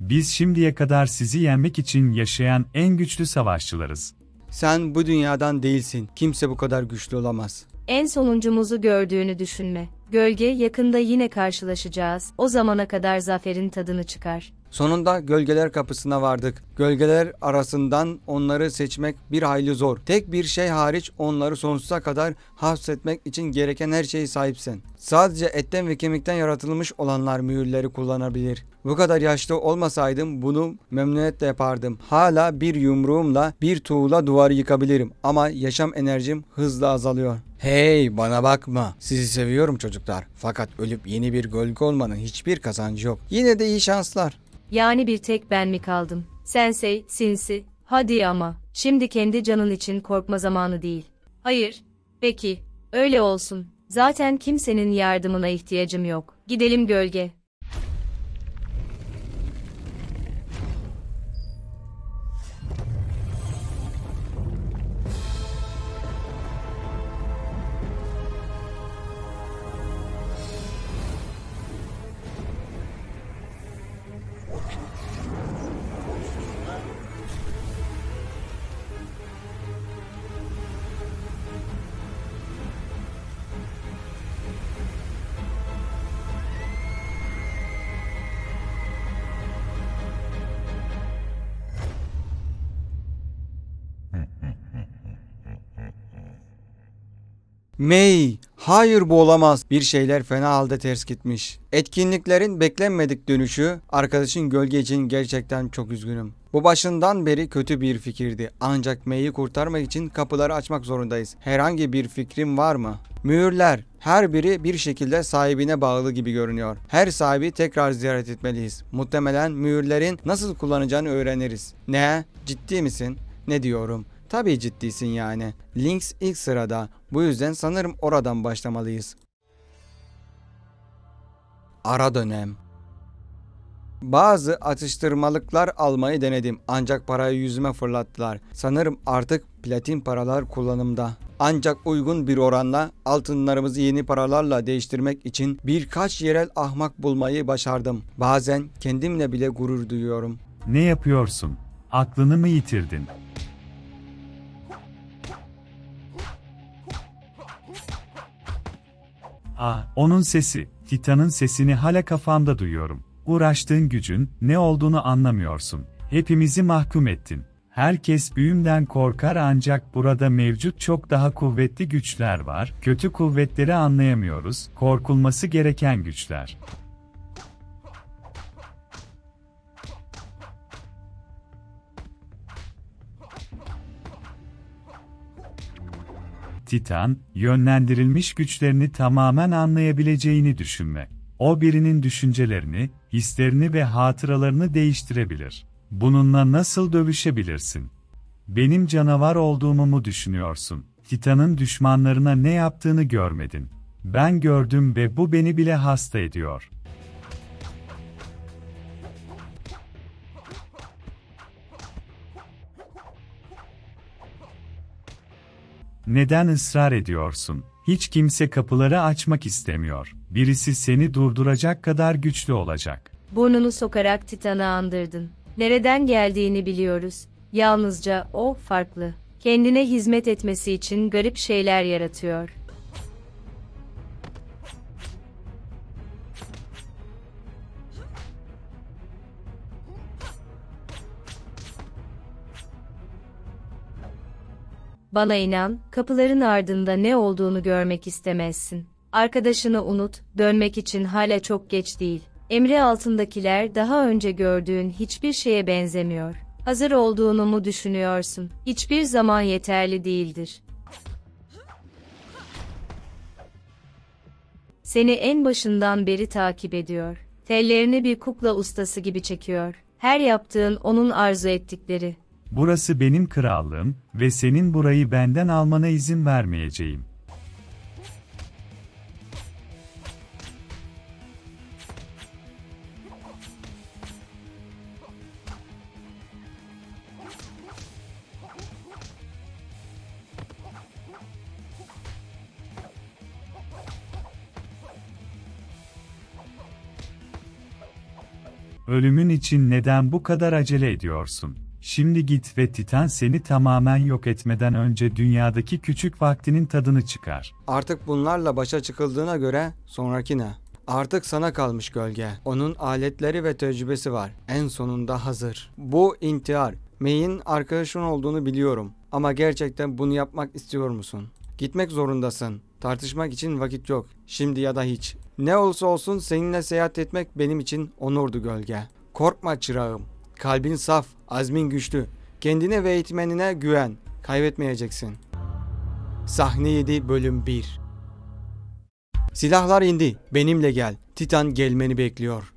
Biz şimdiye kadar sizi yenmek için yaşayan en güçlü savaşçılarız. Sen bu dünyadan değilsin. Kimse bu kadar güçlü olamaz. En sonuncumuzu gördüğünü düşünme. Gölge, yakında yine karşılaşacağız. O zamana kadar zaferin tadını çıkar. Sonunda gölgeler kapısına vardık. Gölgeler arasından onları seçmek bir hayli zor. Tek bir şey hariç onları sonsuza kadar hapsetmek için gereken her şeye sahipsin. Sadece etten ve kemikten yaratılmış olanlar mühürleri kullanabilir. Bu kadar yaşlı olmasaydım bunu memnuniyetle yapardım. Hala bir yumruğumla bir tuğla duvarı yıkabilirim ama yaşam enerjim hızla azalıyor. Hey, bana bakma. Sizi seviyorum çocuklar. Fakat ölüp yeni bir gölge olmanın hiçbir kazancı yok. Yine de iyi şanslar. Yani bir tek ben mi kaldım? Sensei, sinsi. Hadi ama. Şimdi kendi canın için korkma zamanı değil. Hayır. Peki. Öyle olsun. Zaten kimsenin yardımına ihtiyacım yok. Gidelim gölge. May, hayır bu olamaz. Bir şeyler fena halde ters gitmiş. Etkinliklerin beklenmedik dönüşü, arkadaşın gölge için gerçekten çok üzgünüm. Bu başından beri kötü bir fikirdi. Ancak May'i kurtarmak için kapıları açmak zorundayız. Herhangi bir fikrin var mı? Mühürler. Her biri bir şekilde sahibine bağlı gibi görünüyor. Her sahibi tekrar ziyaret etmeliyiz. Muhtemelen mühürlerin nasıl kullanacağını öğreniriz. Ne? Ciddi misin? Ne diyorum? Tabii ciddisin yani. Lynx ilk sırada. Bu yüzden sanırım oradan başlamalıyız. Ara dönem. Bazı atıştırmalıklar almayı denedim ancak parayı yüzüme fırlattılar. Sanırım artık platin paralar kullanımda. Ancak uygun bir oranla altınlarımızı yeni paralarla değiştirmek için birkaç yerel ahmak bulmayı başardım. Bazen kendimle bile gurur duyuyorum. Ne yapıyorsun? Aklını mı yitirdin? Onun sesi. Titan'ın sesini hala kafamda duyuyorum. Uğraştığın gücün ne olduğunu anlamıyorsun. Hepimizi mahkum ettin. Herkes büyümden korkar ancak burada mevcut çok daha kuvvetli güçler var. Kötü kuvvetleri anlayamıyoruz, korkulması gereken güçler. Titan, yönlendirilmiş güçlerini tamamen anlayabileceğini düşünme. O birinin düşüncelerini, hislerini ve hatıralarını değiştirebilir. Bununla nasıl dövüşebilirsin? Benim canavar olduğumu mu düşünüyorsun? Titan'ın düşmanlarına ne yaptığını görmedin. Ben gördüm ve bu beni bile hasta ediyor. Neden ısrar ediyorsun? Hiç kimse kapıları açmak istemiyor. Birisi seni durduracak kadar güçlü olacak. Burnunu sokarak Titan'ı andırdın. Nereden geldiğini biliyoruz. Yalnızca o farklı. Kendine hizmet etmesi için garip şeyler yaratıyor. Bana inan, kapıların ardında ne olduğunu görmek istemezsin. Arkadaşını unut, dönmek için hala çok geç değil. Emri altındakiler daha önce gördüğün hiçbir şeye benzemiyor. Hazır olduğunu mu düşünüyorsun? Hiçbir zaman yeterli değildir. Seni en başından beri takip ediyor. Tellerini bir kukla ustası gibi çekiyor. Her yaptığın onun arzu ettikleri. Burası benim krallığım ve senin burayı benden almana izin vermeyeceğim. Ölümün için neden bu kadar acele ediyorsun? Şimdi git ve Titan seni tamamen yok etmeden önce dünyadaki küçük vaktinin tadını çıkar. Artık bunlarla başa çıkıldığına göre sonraki ne? Artık sana kalmış gölge. Onun aletleri ve tecrübesi var. En sonunda hazır. Bu intihar. May'in arkadaşın olduğunu biliyorum. Ama gerçekten bunu yapmak istiyor musun? Gitmek zorundasın. Tartışmak için vakit yok. Şimdi ya da hiç. Ne olursa olsun seninle seyahat etmek benim için onurdu gölge. Korkma çırağım. Kalbin saf, azmin güçlü. Kendine ve eğitmenine güven. Kaybetmeyeceksin. Sahne 7 bölüm 1. Silahlar indi. Benimle gel. Titan gelmeni bekliyor.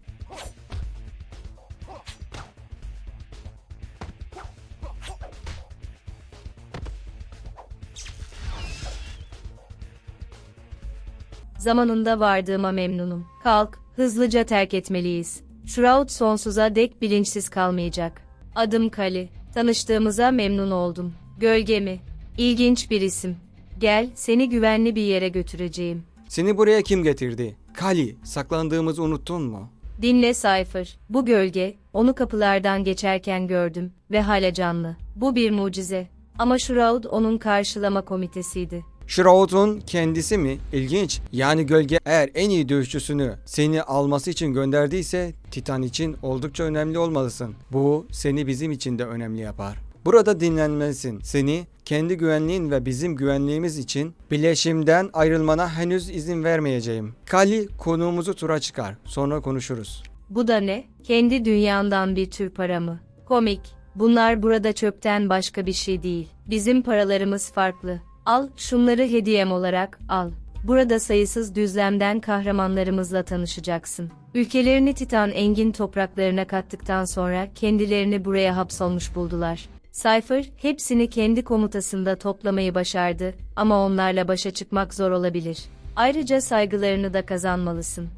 Zamanında vardığıma memnunum. Kalk, hızlıca terk etmeliyiz. Shroud sonsuza dek bilinçsiz kalmayacak. Adım Kali. Tanıştığımıza memnun oldum. Gölge mi? İlginç bir isim. Gel, seni güvenli bir yere götüreceğim. Seni buraya kim getirdi? Kali, saklandığımızı unuttun mu? Dinle Cypher. Bu gölge, onu kapılardan geçerken gördüm ve hala canlı. Bu bir mucize. Ama Shroud onun karşılama komitesiydi. Shroud'un kendisi mi? İlginç. Yani gölge eğer en iyi dövüşçüsünü seni alması için gönderdiyse Titan için oldukça önemli olmalısın. Bu seni bizim için de önemli yapar. Burada dinlenmelisin. Seni kendi güvenliğin ve bizim güvenliğimiz için bileşimden ayrılmana henüz izin vermeyeceğim. Kali konuğumuzu tura çıkar. Sonra konuşuruz. Bu da ne? Kendi dünyandan bir tür para mı? Komik. Bunlar burada çöpten başka bir şey değil. Bizim paralarımız farklı. Al, şunları hediyem olarak al. Burada sayısız düzlemden kahramanlarımızla tanışacaksın. Ülkelerini Titan engin topraklarına kattıktan sonra kendilerini buraya hapsolmuş buldular. Cypher, hepsini kendi komutasında toplamayı başardı ama onlarla başa çıkmak zor olabilir. Ayrıca saygılarını da kazanmalısın.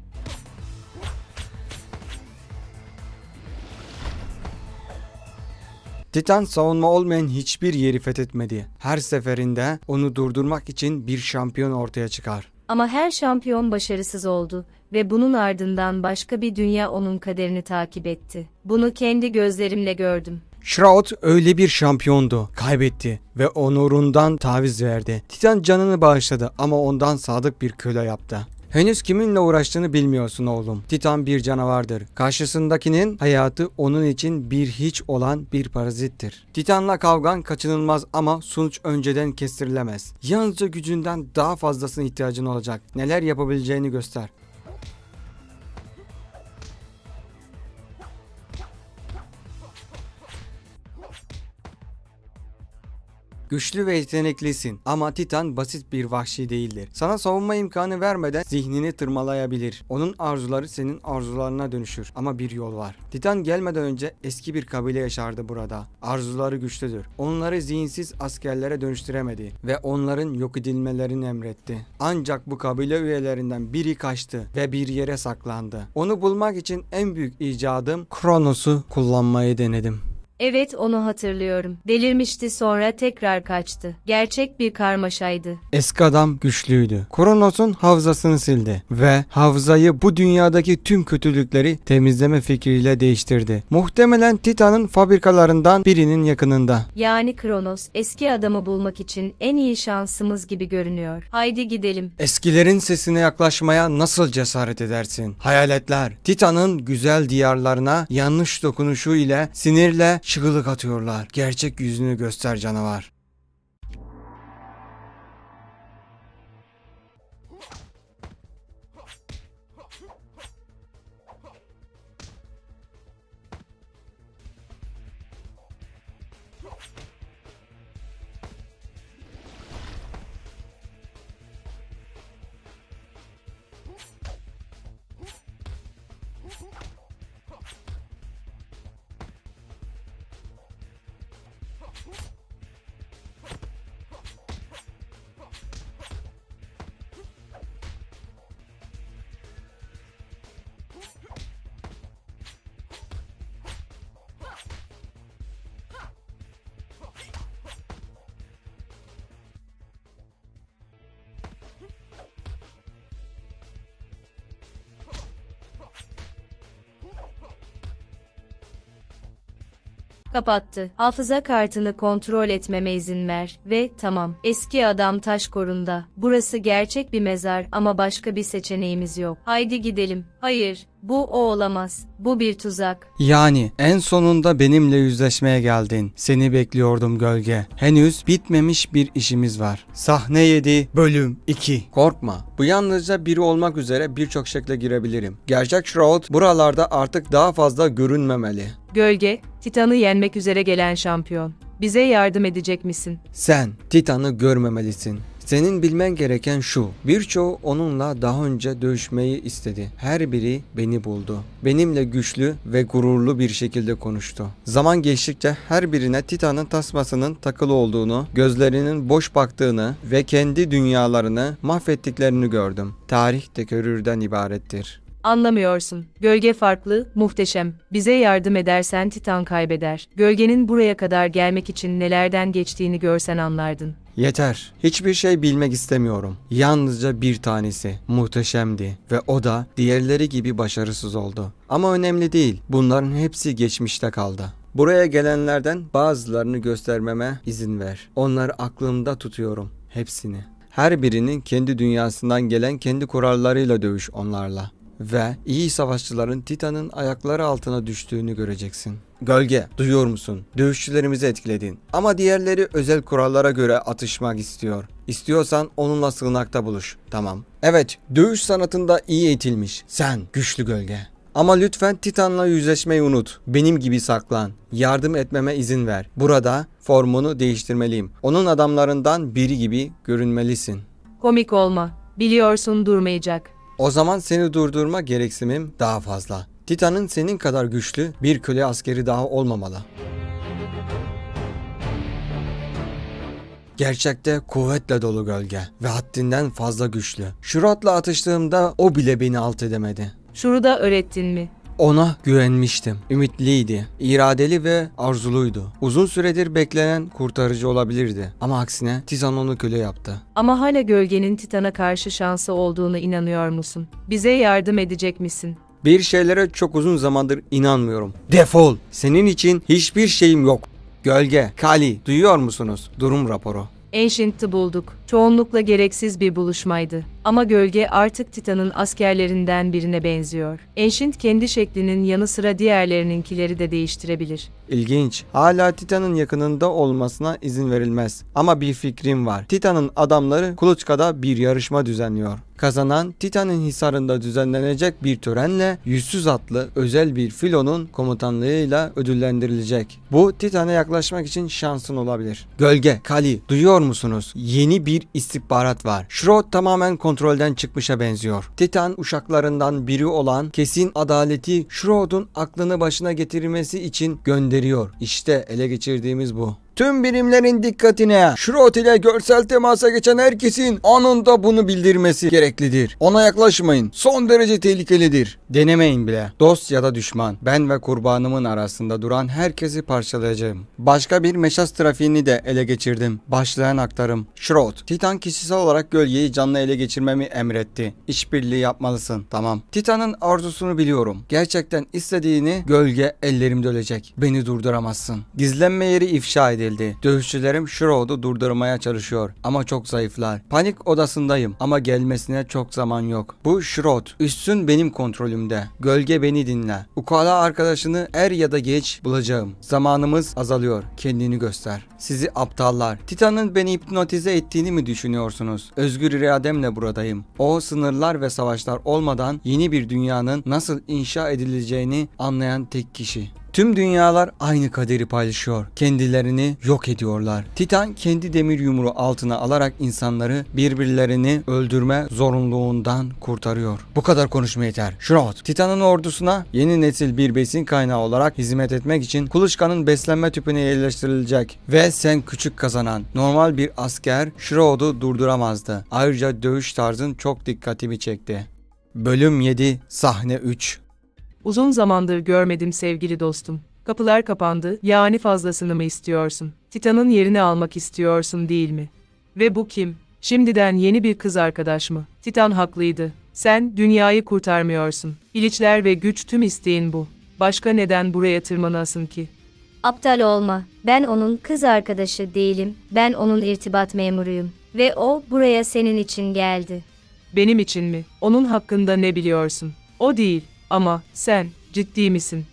Titan savunma olmayan hiçbir yeri fethetmedi. Her seferinde onu durdurmak için bir şampiyon ortaya çıkar. Ama her şampiyon başarısız oldu ve bunun ardından başka bir dünya onun kaderini takip etti. Bunu kendi gözlerimle gördüm. Shroud öyle bir şampiyondu. Kaybetti ve onurundan taviz verdi. Titan canını bağışladı ama ondan sadık bir köle yaptı. Henüz kiminle uğraştığını bilmiyorsun oğlum. Titan bir canavardır. Karşısındakinin hayatı onun için bir hiç olan bir parazittir. Titanla kavgan kaçınılmaz ama sonuç önceden kestirilemez. Yalnızca gücünden daha fazlasına ihtiyacın olacak. Neler yapabileceğini göster. Güçlü ve yeteneklisin ama Titan basit bir vahşi değildir. Sana savunma imkanı vermeden zihnini tırmalayabilir. Onun arzuları senin arzularına dönüşür ama bir yol var. Titan gelmeden önce eski bir kabile yaşardı burada. Arzuları güçlüdür. Onları zihinsiz askerlere dönüştüremedi ve onların yok edilmelerini emretti. Ancak bu kabile üyelerinden biri kaçtı ve bir yere saklandı. Onu bulmak için en büyük icadım Kronos'u kullanmayı denedim. Evet, onu hatırlıyorum. Delirmişti, sonra tekrar kaçtı. Gerçek bir karmaşaydı. Eski adam güçlüydü. Kronos'un hafızasını sildi ve hafızayı bu dünyadaki tüm kötülükleri temizleme fikriyle değiştirdi. Muhtemelen Titan'ın fabrikalarından birinin yakınında. Yani Kronos, eski adamı bulmak için en iyi şansımız gibi görünüyor. Haydi gidelim. Eskilerin sesine yaklaşmaya nasıl cesaret edersin? Hayaletler, Titan'ın güzel diyarlarına yanlış dokunuşu ile sinirle çığlık atıyorlar. Gerçek yüzünü göster canavar. Kapattı. Hafıza kartını kontrol etmeme izin ver ve tamam. Eski adam taş korunda. Burası gerçek bir mezar ama başka bir seçeneğimiz yok. Haydi gidelim. Hayır, bu o olamaz. Bu bir tuzak. Yani en sonunda benimle yüzleşmeye geldin. Seni bekliyordum gölge. Henüz bitmemiş bir işimiz var. Sahne 7 bölüm 2. Korkma. Bu yalnızca biri olmak üzere birçok şekle girebilirim. Gerçek Shroud buralarda artık daha fazla görünmemeli. Gölge, Titan'ı yenmek üzere gelen şampiyon. Bize yardım edecek misin? Sen Titan'ı görmemelisin. Senin bilmen gereken şu: birçoğu onunla daha önce dövüşmeyi istedi. Her biri beni buldu. Benimle güçlü ve gururlu bir şekilde konuştu. Zaman geçtikçe her birine Titan'ın tasmasının takılı olduğunu, gözlerinin boş baktığını ve kendi dünyalarını mahvettiklerini gördüm. Tarih tekerrürden ibarettir. Anlamıyorsun. Gölge farklı, muhteşem. Bize yardım edersen Titan kaybeder. Gölgenin buraya kadar gelmek için nelerden geçtiğini görsen anlardın. Yeter. Hiçbir şey bilmek istemiyorum. Yalnızca bir tanesi muhteşemdi ve o da diğerleri gibi başarısız oldu. Ama önemli değil. Bunların hepsi geçmişte kaldı. Buraya gelenlerden bazılarını göstermeme izin ver. Onları aklımda tutuyorum. Hepsini. Her birinin kendi dünyasından gelen kendi kurallarıyla dövüş onlarla. Ve iyi savaşçıların Titan'ın ayakları altına düştüğünü göreceksin. Gölge, duyuyor musun? Dövüşçülerimizi etkiledin. Ama diğerleri özel kurallara göre atışmak istiyor. İstiyorsan onunla sığınakta buluş. Tamam. Evet, dövüş sanatında iyi eğitilmiş. Sen, güçlü gölge. Ama lütfen Titan'la yüzleşmeyi unut. Benim gibi saklan. Yardım etmeme izin ver. Burada formunu değiştirmeliyim. Onun adamlarından biri gibi görünmelisin. Komik olma. Biliyorsun durmayacak. O zaman seni durdurma gereksinimim daha fazla. Titan'ın senin kadar güçlü bir köle askeri daha olmamalı. Gerçekte kuvvetle dolu gölge ve haddinden fazla güçlü. Shroud'la atıştığımda o bile beni alt edemedi. Şunu da öğrettin mi? Ona güvenmiştim. Ümitliydi, iradeli ve arzuluydu. Uzun süredir beklenen kurtarıcı olabilirdi. Ama aksine Titan onu köle yaptı. Ama hala gölgenin Titan'a karşı şansı olduğuna inanıyor musun? Bize yardım edecek misin? Bir şeylere çok uzun zamandır inanmıyorum. Defol! Senin için hiçbir şeyim yok. Gölge, Kali, duyuyor musunuz? Durum raporu. Ancient'ı bulduk. Çoğunlukla gereksiz bir buluşmaydı. Ama gölge artık Titan'ın askerlerinden birine benziyor. Ancient kendi şeklinin yanı sıra diğerlerininkileri de değiştirebilir. İlginç. Hala Titan'ın yakınında olmasına izin verilmez. Ama bir fikrim var. Titan'ın adamları Kuluçka'da bir yarışma düzenliyor. Kazanan Titan'ın hisarında düzenlenecek bir törenle yüzsüz atlı özel bir filonun komutanlığıyla ödüllendirilecek. Bu Titan'a yaklaşmak için şansın olabilir. Gölge, Kali, duyuyor musunuz? Yeni bir istihbarat var. Shroud tamamen kontrolden çıkmışa benziyor. Titan uşaklarından biri olan Kesin Adaleti Shroud'un aklını başına getirmesi için gönderiyor. İşte ele geçirdiğimiz bu. Tüm birimlerin dikkatine. Shroud ile görsel temasa geçen herkesin anında bunu bildirmesi gereklidir. Ona yaklaşmayın. Son derece tehlikelidir. Denemeyin bile. Dost ya da düşman. Ben ve kurbanımın arasında duran herkesi parçalayacağım. Başka bir meşas trafiğini de ele geçirdim. Başlayan aktarım. Shroud, Titan kişisel olarak gölgeyi canlı ele geçirmemi emretti. İşbirliği yapmalısın. Tamam. Titan'ın arzusunu biliyorum. Gerçekten istediğini gölge ellerimde ölecek. Beni durduramazsın. Gizlenme yeri ifşa edildi. Dövüşçülerim Shroud'u durdurmaya çalışıyor ama çok zayıflar. Panik odasındayım ama gelmesine çok zaman yok. Bu Shroud, üstün benim kontrolümde. Gölge beni dinle. Ukala arkadaşını er ya da geç bulacağım. Zamanımız azalıyor. Kendini göster. Sizi aptallar. Titan'ın beni hipnotize ettiğini mi düşünüyorsunuz? Özgür irademle buradayım. O sınırlar ve savaşlar olmadan yeni bir dünyanın nasıl inşa edileceğini anlayan tek kişi. Tüm dünyalar aynı kaderi paylaşıyor. Kendilerini yok ediyorlar. Titan kendi demir yumruğu altına alarak insanları birbirlerini öldürme zorunluluğundan kurtarıyor. Bu kadar konuşma yeter. Shroud, Titan'ın ordusuna yeni nesil bir besin kaynağı olarak hizmet etmek için Kuluçka'nın beslenme tüpüne yerleştirilecek. Ve sen küçük kazanan. Normal bir asker Shroud'u durduramazdı. Ayrıca dövüş tarzın çok dikkatimi çekti. Bölüm 7, sahne 3. Uzun zamandır görmedim sevgili dostum. Kapılar kapandı, yani fazlasını mı istiyorsun? Titan'ın yerini almak istiyorsun değil mi? Ve bu kim? Şimdiden yeni bir kız arkadaş mı? Titan haklıydı. Sen dünyayı kurtarmıyorsun. İliçler ve güç tüm isteğin bu. Başka neden buraya tırmanasın ki? Aptal olma. Ben onun kız arkadaşı değilim. Ben onun irtibat memuruyum. Ve o buraya senin için geldi. Benim için mi? Onun hakkında ne biliyorsun? O değil. Ama sen ciddi misin?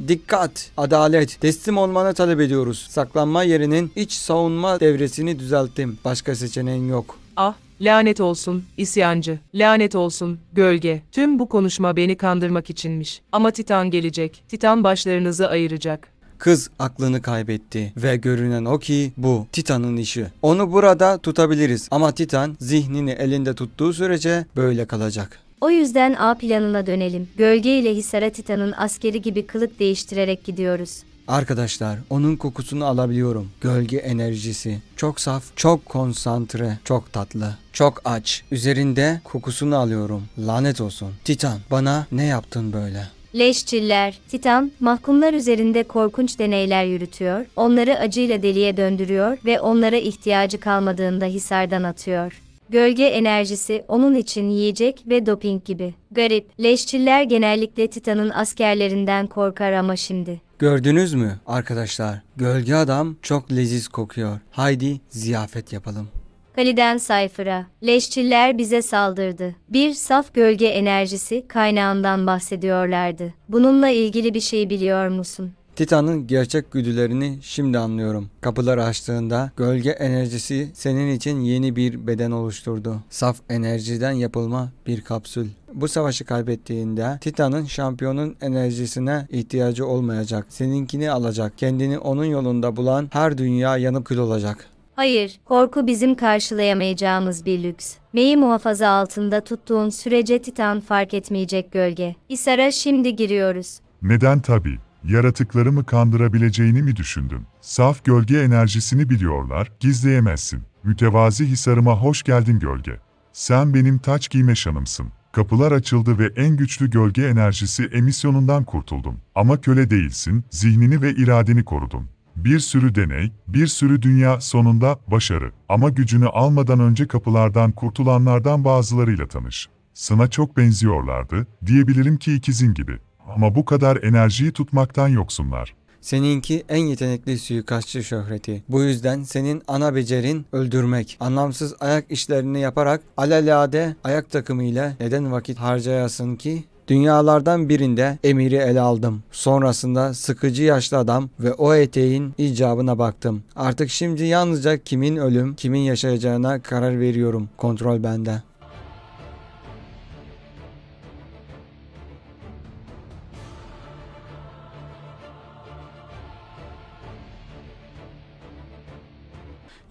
Dikkat! Adalet! Teslim olmanı talep ediyoruz. Saklanma yerinin iç savunma devresini düzelttim. Başka seçeneğin yok. Ah, lanet olsun, isyancı. Lanet olsun, gölge. Tüm bu konuşma beni kandırmak içinmiş. Ama Titan gelecek. Titan başlarınızı ayıracak. Kız aklını kaybetti ve görünen o ki bu Titan'ın işi. Onu burada tutabiliriz ama Titan zihnini elinde tuttuğu sürece böyle kalacak. O yüzden A planına dönelim. Gölge ile Hisar'a Titan'ın askeri gibi kılık değiştirerek gidiyoruz. Arkadaşlar, onun kokusunu alabiliyorum. Gölge enerjisi. Çok saf, çok konsantre, çok tatlı, çok aç. Üzerinde kokusunu alıyorum. Lanet olsun. Titan, bana ne yaptın böyle? Leşçiller, Titan, mahkumlar üzerinde korkunç deneyler yürütüyor, onları acıyla deliye döndürüyor ve onlara ihtiyacı kalmadığında Hisar'dan atıyor. Gölge enerjisi onun için yiyecek ve doping gibi. Garip, leşçiller genellikle Titan'ın askerlerinden korkar ama şimdi. Gördünüz mü arkadaşlar? Gölge adam çok leziz kokuyor. Haydi ziyafet yapalım. Kali'den Cypher'a, leşçiller bize saldırdı. Bir saf gölge enerjisi kaynağından bahsediyorlardı. Bununla ilgili bir şey biliyor musun? Titan'ın gerçek güdülerini şimdi anlıyorum. Kapıları açtığında gölge enerjisi senin için yeni bir beden oluşturdu. Saf enerjiden yapılma bir kapsül. Bu savaşı kaybettiğinde Titan'ın şampiyonun enerjisine ihtiyacı olmayacak. Seninkini alacak. Kendini onun yolunda bulan her dünya yanıp kül olacak. Hayır, korku bizim karşılayamayacağımız bir lüks. Neyi muhafaza altında tuttuğun sürece Titan fark etmeyecek gölge. Hisar'a şimdi giriyoruz. Neden tabii? Yaratıklarımı kandırabileceğini mi düşündün? Saf gölge enerjisini biliyorlar, gizleyemezsin. Mütevazi Hisarıma hoş geldin gölge. Sen benim taç giyme şanımsın. Kapılar açıldı ve en güçlü gölge enerjisi emisyonundan kurtuldum. Ama köle değilsin, zihnini ve iradeni korudun. Bir sürü deney, bir sürü dünya, sonunda başarı. Ama gücünü almadan önce kapılardan kurtulanlardan bazılarıyla tanış. Sana çok benziyorlardı, diyebilirim ki ikizin gibi. Ama bu kadar enerjiyi tutmaktan yoksunlar. Seninki en yetenekli suikastçı şöhreti. Bu yüzden senin ana becerin öldürmek. Anlamsız ayak işlerini yaparak alelade ayak takımıyla neden vakit harcayasın ki? Dünyalardan birinde emiri ele aldım. Sonrasında sıkıcı yaşlı adam ve o eteğin icabına baktım. Artık şimdi yalnızca kimin ölüm, kimin yaşayacağına karar veriyorum. Kontrol bende.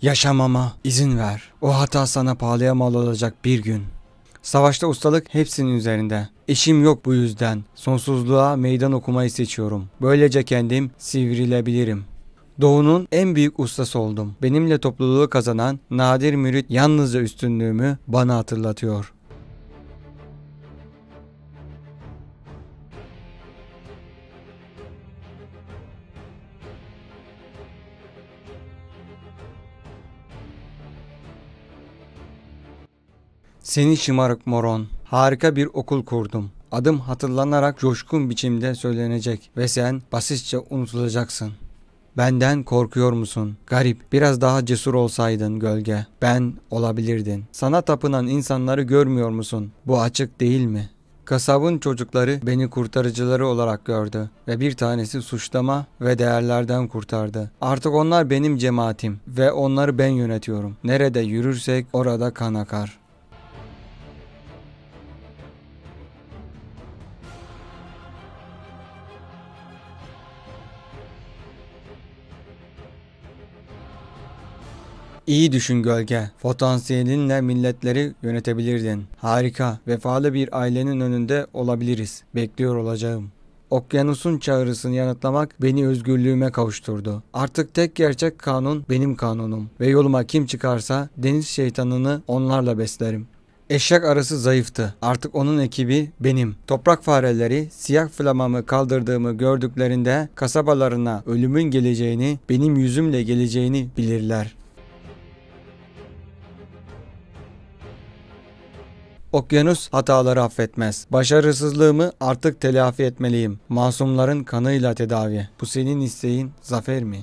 Yaşamama izin ver. O hata sana pahalıya mal olacak bir gün. Savaşta ustalık hepsinin üzerinde. İşim yok bu yüzden. Sonsuzluğa meydan okumayı seçiyorum. Böylece kendim sivrilebilirim. Doğu'nun en büyük ustası oldum. Benimle topluluğu kazanan nadir mürit yalnızca üstünlüğümü bana hatırlatıyor. Seni şımarık moron. Harika bir okul kurdum. Adım hatırlanarak coşkun biçimde söylenecek ve sen basitçe unutulacaksın. Benden korkuyor musun? Garip, biraz daha cesur olsaydın gölge. Ben olabilirdin. Sana tapınan insanları görmüyor musun? Bu açık değil mi? Kasabın çocukları beni kurtarıcıları olarak gördü ve bir tanesi suçlama ve değerlerden kurtardı. Artık onlar benim cemaatim ve onları ben yönetiyorum. Nerede yürürsek orada kan akar. İyi düşün gölge. Potansiyelinle milletleri yönetebilirdin. Harika, vefalı bir ailenin önünde olabiliriz. Bekliyor olacağım. Okyanusun çağrısını yanıtlamak beni özgürlüğüme kavuşturdu. Artık tek gerçek kanun benim kanunum. Ve yoluma kim çıkarsa deniz şeytanını onlarla beslerim. Eşek arısı zayıftı. Artık onun ekibi benim. Toprak fareleri siyah flamamı kaldırdığımı gördüklerinde kasabalarına ölümün geleceğini, benim yüzümle geleceğini bilirler. Okyanus hataları affetmez. Başarısızlığımı artık telafi etmeliyim. Masumların kanıyla tedavi. Bu senin isteğin zafer mi?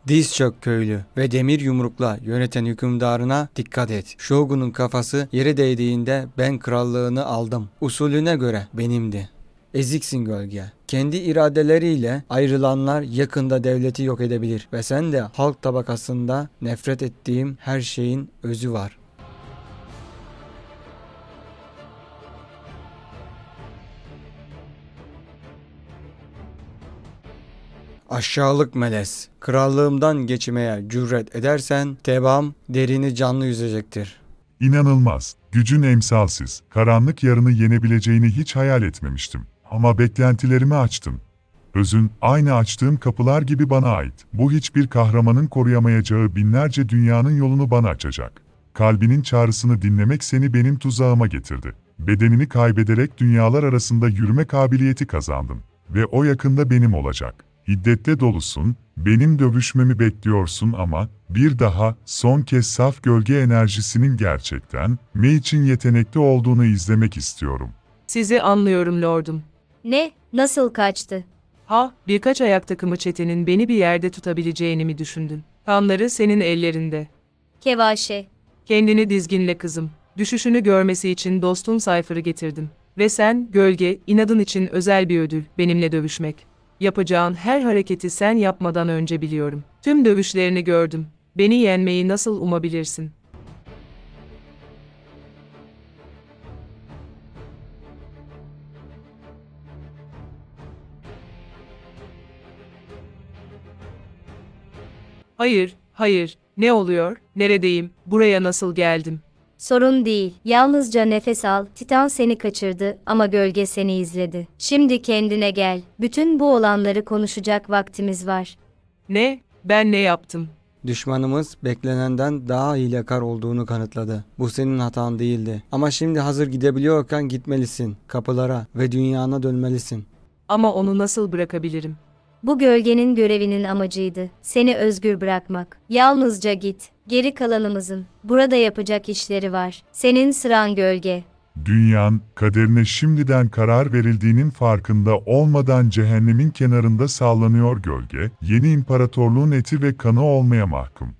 Diz çök köylü ve demir yumrukla yöneten hükümdarına dikkat et. Shogun'un kafası yere değdiğinde ben krallığını aldım. Usulüne göre benimdi. Eziksin gölge. Kendi iradeleriyle ayrılanlar yakında devleti yok edebilir ve sen de halk tabakasında nefret ettiğim her şeyin özü var. Aşağılık melez, krallığımdan geçmeye cüret edersen tebaam derini canlı yüzecektir. İnanılmaz, gücün emsalsiz, karanlık yarını yenebileceğini hiç hayal etmemiştim. Ama beklentilerimi açtın. Özün, aynı açtığım kapılar gibi bana ait. Bu hiçbir kahramanın koruyamayacağı binlerce dünyanın yolunu bana açacak. Kalbinin çağrısını dinlemek seni benim tuzağıma getirdi. Bedenini kaybederek dünyalar arasında yürüme kabiliyeti kazandın. Ve o yakında benim olacak. Hiddette dolusun, benim dövüşmemi bekliyorsun ama bir daha son kez saf gölge enerjisinin gerçekten ne için yetenekli olduğunu izlemek istiyorum. Sizi anlıyorum lordum. Ne? Nasıl kaçtı? Birkaç ayak takımı çetenin beni bir yerde tutabileceğini mi düşündün? Kanları senin ellerinde. Kevaşe. Kendini dizginle kızım. Düşüşünü görmesi için dostun Cypher'ı getirdim. Ve sen, gölge, inadın için özel bir ödül, benimle dövüşmek. Yapacağın her hareketi sen yapmadan önce biliyorum. Tüm dövüşlerini gördüm. Beni yenmeyi nasıl umabilirsin? Hayır. Ne oluyor? Neredeyim? Buraya nasıl geldim? Sorun değil. Yalnızca nefes al. Titan seni kaçırdı ama gölge seni izledi. Şimdi kendine gel. Bütün bu olanları konuşacak vaktimiz var. Ne? Ben ne yaptım? Düşmanımız beklenenden daha hilekar olduğunu kanıtladı. Bu senin hatan değildi. Ama şimdi hazır gidebiliyorken gitmelisin. Kapılara ve dünyana dönmelisin. Ama onu nasıl bırakabilirim? Bu gölgenin görevinin amacıydı. Seni özgür bırakmak. Yalnızca git. Geri kalanımızın burada yapacak işleri var. Senin sıran gölge. Dünyan, kaderine şimdiden karar verildiğinin farkında olmadan cehennemin kenarında sallanıyor gölge, yeni imparatorluğun eti ve kanı olmaya mahkum.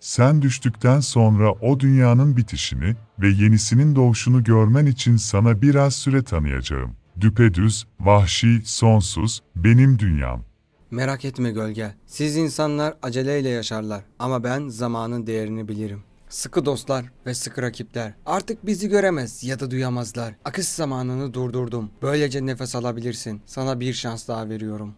Sen düştükten sonra o dünyanın bitişini ve yenisinin doğuşunu görmen için sana biraz süre tanıyacağım. Düpedüz, vahşi, sonsuz, benim dünyam. Merak etme gölge. Siz insanlar aceleyle yaşarlar ama ben zamanın değerini bilirim. Sıkı dostlar ve sıkı rakipler artık bizi göremez ya da duyamazlar. Akış zamanını durdurdum. Böylece nefes alabilirsin. Sana bir şans daha veriyorum.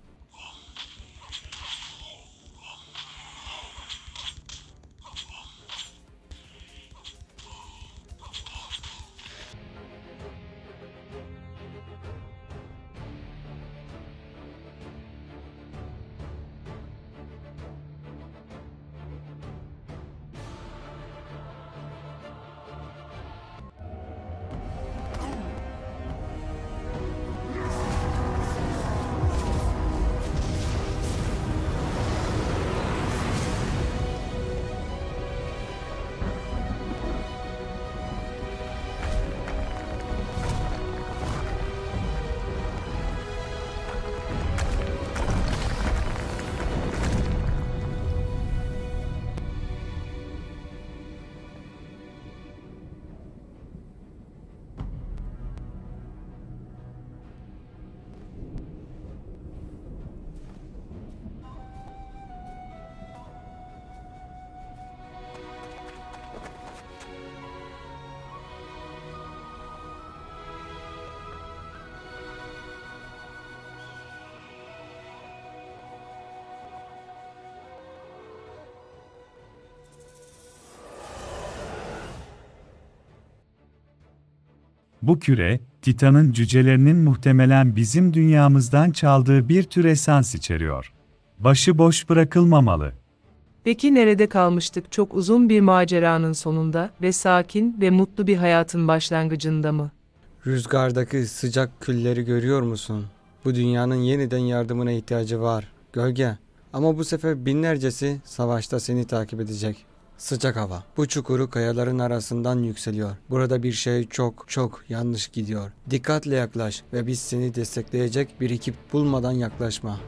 Bu küre, Titan'ın cücelerinin muhtemelen bizim dünyamızdan çaldığı bir tür esans içeriyor. Başıboş bırakılmamalı. Peki nerede kalmıştık? Çok uzun bir maceranın sonunda ve sakin ve mutlu bir hayatın başlangıcında mı? Rüzgardaki sıcak külleri görüyor musun? Bu dünyanın yeniden yardımına ihtiyacı var. Gölge. Ama bu sefer binlercesi savaşta seni takip edecek. Sıcak hava. Bu çukuru kayaların arasından yükseliyor. Burada bir şey çok yanlış gidiyor. Dikkatle yaklaş ve biz seni destekleyecek bir ekip bulmadan yaklaşma.